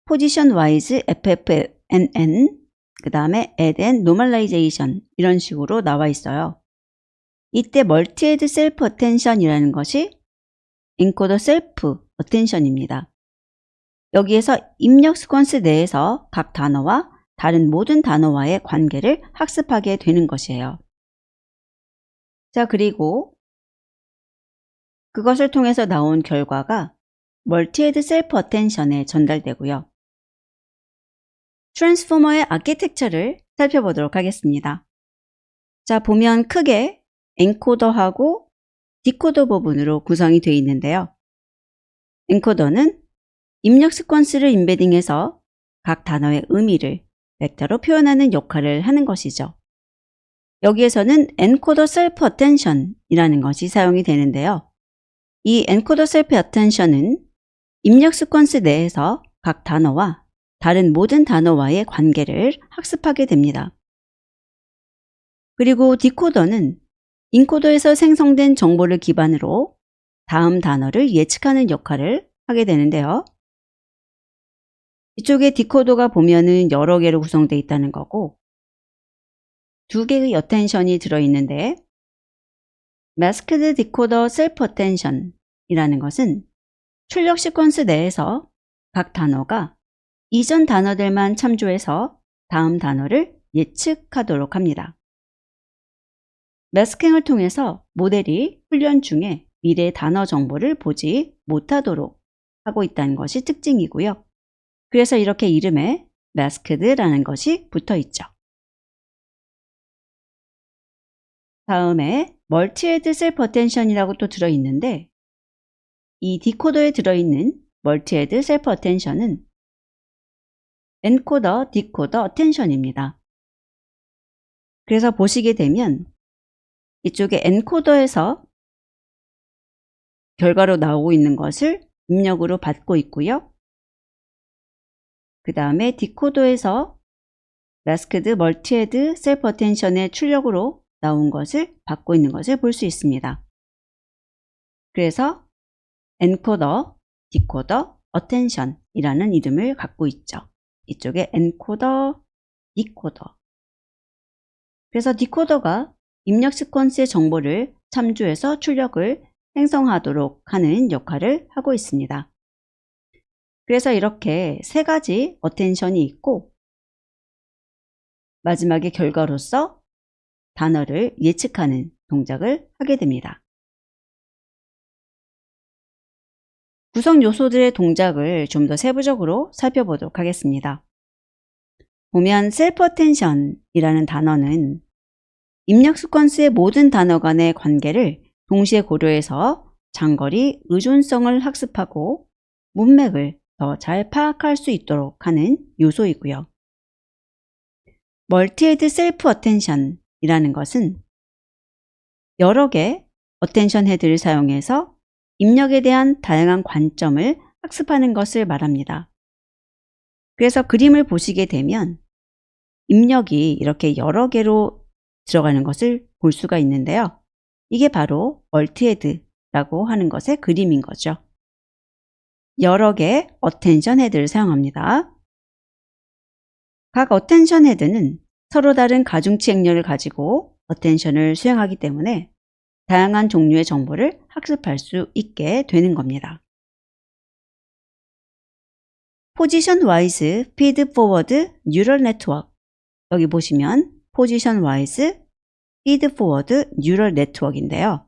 포지션 와이즈 FFNN, 그 다음에 add and normalization 이런 식으로 나와 있어요. 이때 멀티-헤드 셀프 어텐션이라는 것이 엔코더 셀프 어텐션입니다. 여기에서 입력 시퀀스 내에서 각 단어와 다른 모든 단어와의 관계를 학습하게 되는 것이에요. 자, 그리고 그것을 통해서 나온 결과가 멀티-헤드 셀프 어텐션에 전달되고요. 트랜스포머의 아키텍처를 살펴보도록 하겠습니다. 자, 보면 크게 엔코더하고 디코더 부분으로 구성이 되어 있는데요. 엔코더는 입력 시퀀스를 임베딩해서 각 단어의 의미를 벡터로 표현하는 역할을 하는 것이죠. 여기에서는 엔코더 셀프 어텐션이라는 것이 사용이 되는데요. 이 엔코더 셀프 어텐션은 입력 시퀀스 내에서 각 단어와 다른 모든 단어와의 관계를 학습하게 됩니다. 그리고 디코더는 인코더에서 생성된 정보를 기반으로 다음 단어를 예측하는 역할을 하게 되는데요. 이쪽에 디코더가 보면은 여러 개로 구성되어 있다는 거고 두 개의 어텐션이 들어있는데 Masked Decoder Self Attention 이라는 것은 출력 시퀀스 내에서 각 단어가 이전 단어들만 참조해서 다음 단어를 예측하도록 합니다. 매스킹을 통해서 모델이 훈련 중에 미래 단어 정보를 보지 못하도록 하고 있다는 것이 특징이고요. 그래서 이렇게 이름에 masked라는 것이 붙어 있죠. 다음에 멀티-헤드 셀프 어텐션이라고 또 들어있는데 이 디코더에 들어있는 멀티-헤드 셀프 어텐션은 엔코더, 디코더 어텐션입니다. 그래서 보시게 되면 이쪽에 엔코더에서 결과로 나오고 있는 것을 입력으로 받고 있고요. 그 다음에 디코더에서 마스크드 멀티-헤드 셀프 어텐션의 출력으로 나온 것을 받고 있는 것을 볼 수 있습니다. 그래서 엔코더, 디코더, 어텐션이라는 이름을 갖고 있죠. 이쪽에 엔코더, 디코더. 그래서 디코더가 입력 시퀀스의 정보를 참조해서 출력을 생성하도록 하는 역할을 하고 있습니다. 그래서 이렇게 세 가지 어텐션이 있고 마지막에 결과로서 단어를 예측하는 동작을 하게 됩니다. 구성 요소들의 동작을 좀 더 세부적으로 살펴보도록 하겠습니다. 보면 셀프 어텐션이라는 단어는 입력 시퀀스의 모든 단어 간의 관계를 동시에 고려해서 장거리 의존성을 학습하고 문맥을 더 잘 파악할 수 있도록 하는 요소이고요. 멀티헤드 셀프 어텐션이라는 것은 여러 개 어텐션 헤드를 사용해서 입력에 대한 다양한 관점을 학습하는 것을 말합니다. 그래서 그림을 보시게 되면 입력이 이렇게 여러 개로 들어가는 것을 볼 수가 있는데요. 이게 바로 멀티헤드라고 하는 것의 그림인 거죠. 여러 개의 어텐션 헤드를 사용합니다. 각 어텐션 헤드는 서로 다른 가중치 행렬을 가지고 어텐션을 수행하기 때문에 다양한 종류의 정보를 학습할 수 있게 되는 겁니다. 포지션 와이즈 피드 포워드 뉴럴 네트워크, 여기 보시면 포지션 와이즈 피드 포워드 뉴럴 네트워크인데요.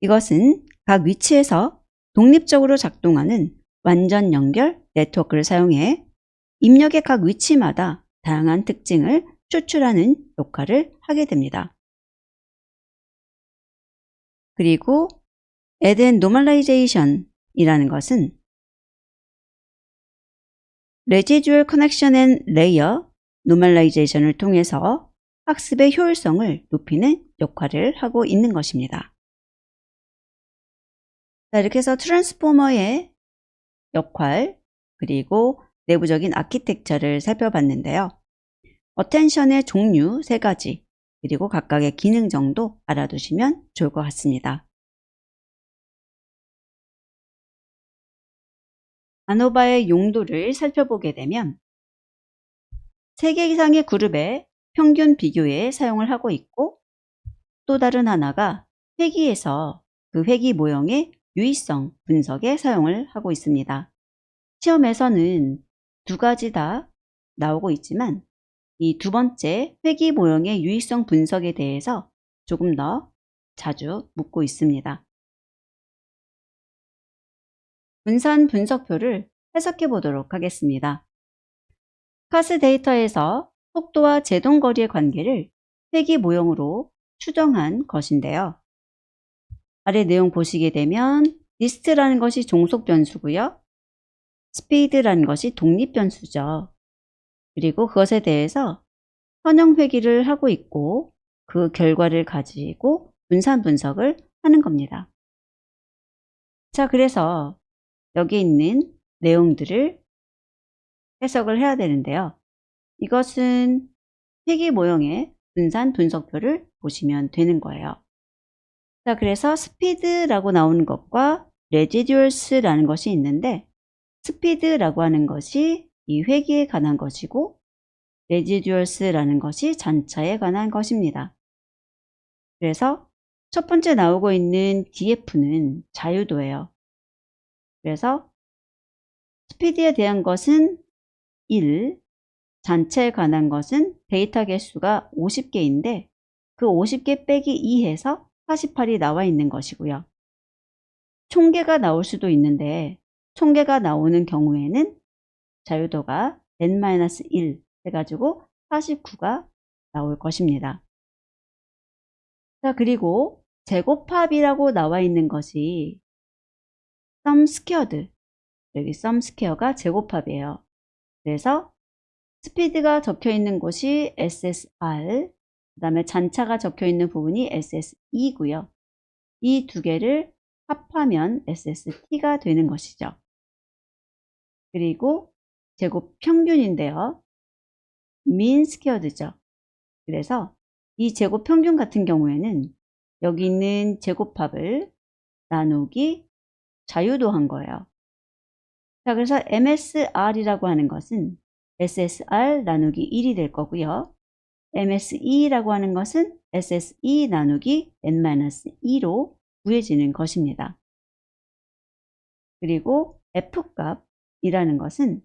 이것은 각 위치에서 독립적으로 작동하는 완전 연결 네트워크를 사용해 입력의 각 위치마다 다양한 특징을 추출하는 역할을 하게 됩니다. 그리고 Add and Normalization 이라는 것은 Residual Connection and Layer Normalization을 통해서 학습의 효율성을 높이는 역할을 하고 있는 것입니다. 자, 이렇게 해서 트랜스포머의 역할 그리고 내부적인 아키텍처를 살펴봤는데요. 어텐션의 종류 3가지 그리고 각각의 기능 정도 알아두시면 좋을 것 같습니다. 아노바의 용도를 살펴보게 되면 3개 이상의 그룹의 평균 비교에 사용을 하고 있고 또 다른 하나가 회기에서 그 회기 모형의 유의성 분석에 사용을 하고 있습니다. 시험에서는 2가지 다 나오고 있지만 이 2번째 회기 모형의 유의성 분석에 대해서 조금 더 자주 묻고 있습니다. 분산 분석표를 해석해 보도록 하겠습니다. 카스 데이터에서 속도와 제동거리의 관계를 회기 모형으로 추정한 것인데요. 아래 내용 보시게 되면 디스트라는 것이 종속 변수고요. 스피드라는 것이 독립 변수죠. 그리고 그것에 대해서 선형 회기를 하고 있고 그 결과를 가지고 분산 분석을 하는 겁니다. 자, 그래서 여기 있는 내용들을 해석을 해야 되는데요. 이것은 회기 모형의 분산 분석표를 보시면 되는 거예요. 자, 그래서 스피드라고 나오는 것과 레지듀얼스라는 것이 있는데 스피드라고 하는 것이 이 회기에 관한 것이고 레지듀얼스라는 것이 잔차에 관한 것입니다. 그래서 첫 번째 나오고 있는 DF는 자유도예요. 그래서 스피드에 대한 것은 1, 잔체에 관한 것은 데이터 개수가 50개인데 그 50개 빼기 2해서 48이 나와 있는 것이고요. 총계가 나올 수도 있는데 총계가 나오는 경우에는 자유도가 n-1 해가지고 49가 나올 것입니다. 자, 그리고 제곱합이라고 나와 있는 것이 sum squared, 여기 sum square가 제곱합이에요. 그래서 스피드가 적혀 있는 곳이 SSR, 그 다음에 잔차가 적혀 있는 부분이 SSE고요. 이 두 개를 합하면 SST가 되는 것이죠. 그리고 제곱 평균인데요. mean squared죠. 그래서 이 제곱 평균 같은 경우에는 여기 있는 제곱합을 나누기 자유도한 거예요. 자, 그래서 MSR이라고 하는 것은 SSR 나누기 1이 될 거고요. MSE라고 하는 것은 SSE 나누기 n-2로 구해지는 것입니다. 그리고 F값이라는 것은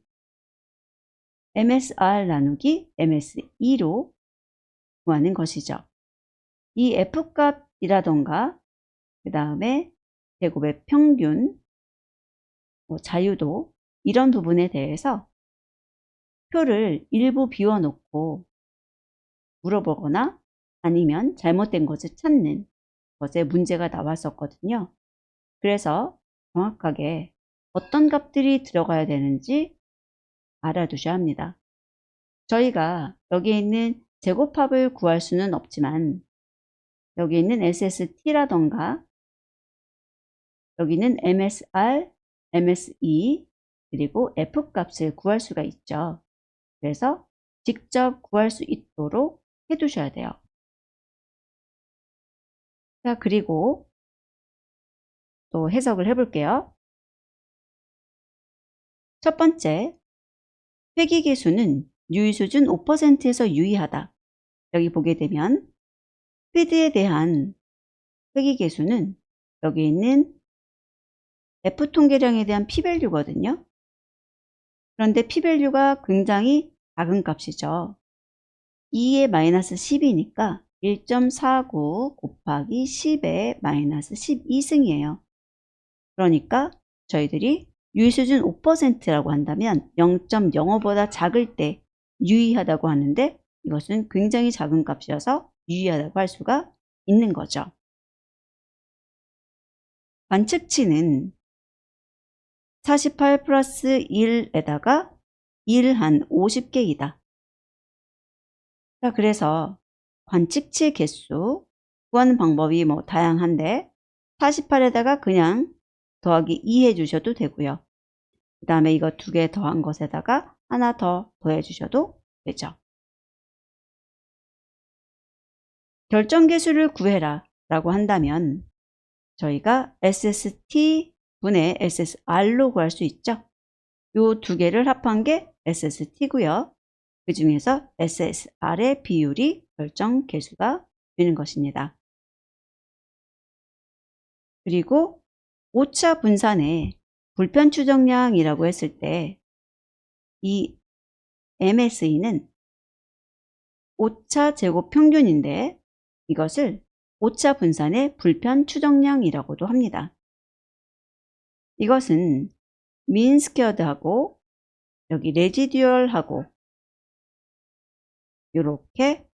MSR 나누기 MSE로 구하는 것이죠. 이 F값이라던가 그 다음에 제곱의 평균, 자유도 이런 부분에 대해서 표를 일부 비워놓고 물어보거나 아니면 잘못된 것을 찾는 것에 문제가 나왔었거든요. 그래서 정확하게 어떤 값들이 들어가야 되는지 알아두셔야 합니다. 저희가 여기에 있는 제곱합을 구할 수는 없지만 여기 있는 SST라던가 여기는 MSR, MSE 그리고 F값을 구할 수가 있죠. 그래서 직접 구할 수 있도록 해두셔야 돼요. 자, 그리고 또 해석을 해볼게요. 첫 번째, 회귀계수는 유의수준 5%에서 유의하다. 여기 보게 되면 스피드에 대한 회귀계수는 여기 있는 F통계량에 대한 P밸류거든요. 그런데 P밸류가 굉장히 작은 값이죠. 2의 마이너스 10이니까 1.49 곱하기 10의 마이너스 12승이에요. 그러니까 저희들이 유의수준 5%라고 한다면 0.05보다 작을 때 유의하다고 하는데 이것은 굉장히 작은 값이어서 유의하다고 할 수가 있는 거죠. 관측치는 48 플러스 1에다가 1 한 50개이다. 자, 그래서 관측치 개수 구하는 방법이 다양한데 48에다가 그냥 더하기 2 해주셔도 되고요. 그 다음에 이거 2개 더한 것에다가 하나 더 더해 주셔도 되죠. 결정계수를 구해라 라고 한다면 저희가 SST분의 SSR로 구할 수 있죠. 요 2개를 합한 게 SST고요. 그 중에서 SSR의 비율이 결정계수가 되는 것입니다. 그리고 오차 분산의 불편 추정량이라고 했을 때 이 MSE는 오차 제곱 평균인데 이것을 오차 분산의 불편 추정량이라고도 합니다. 이것은 민 스퀘어드하고 여기 레지듀얼하고 이렇게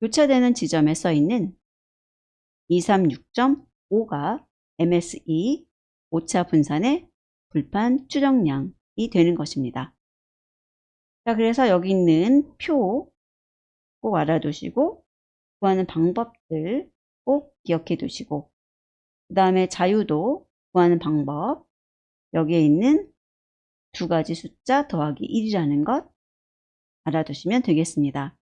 교차되는 지점에 써 있는 236.5가 MSE 오차 분산의 불편 추정량이 되는 것입니다. 자, 그래서 여기 있는 표 꼭 알아두시고 구하는 방법들 꼭 기억해 두시고 그 다음에 자유도 구하는 방법 여기에 있는 2가지 숫자 더하기 1이라는 것 알아두시면 되겠습니다.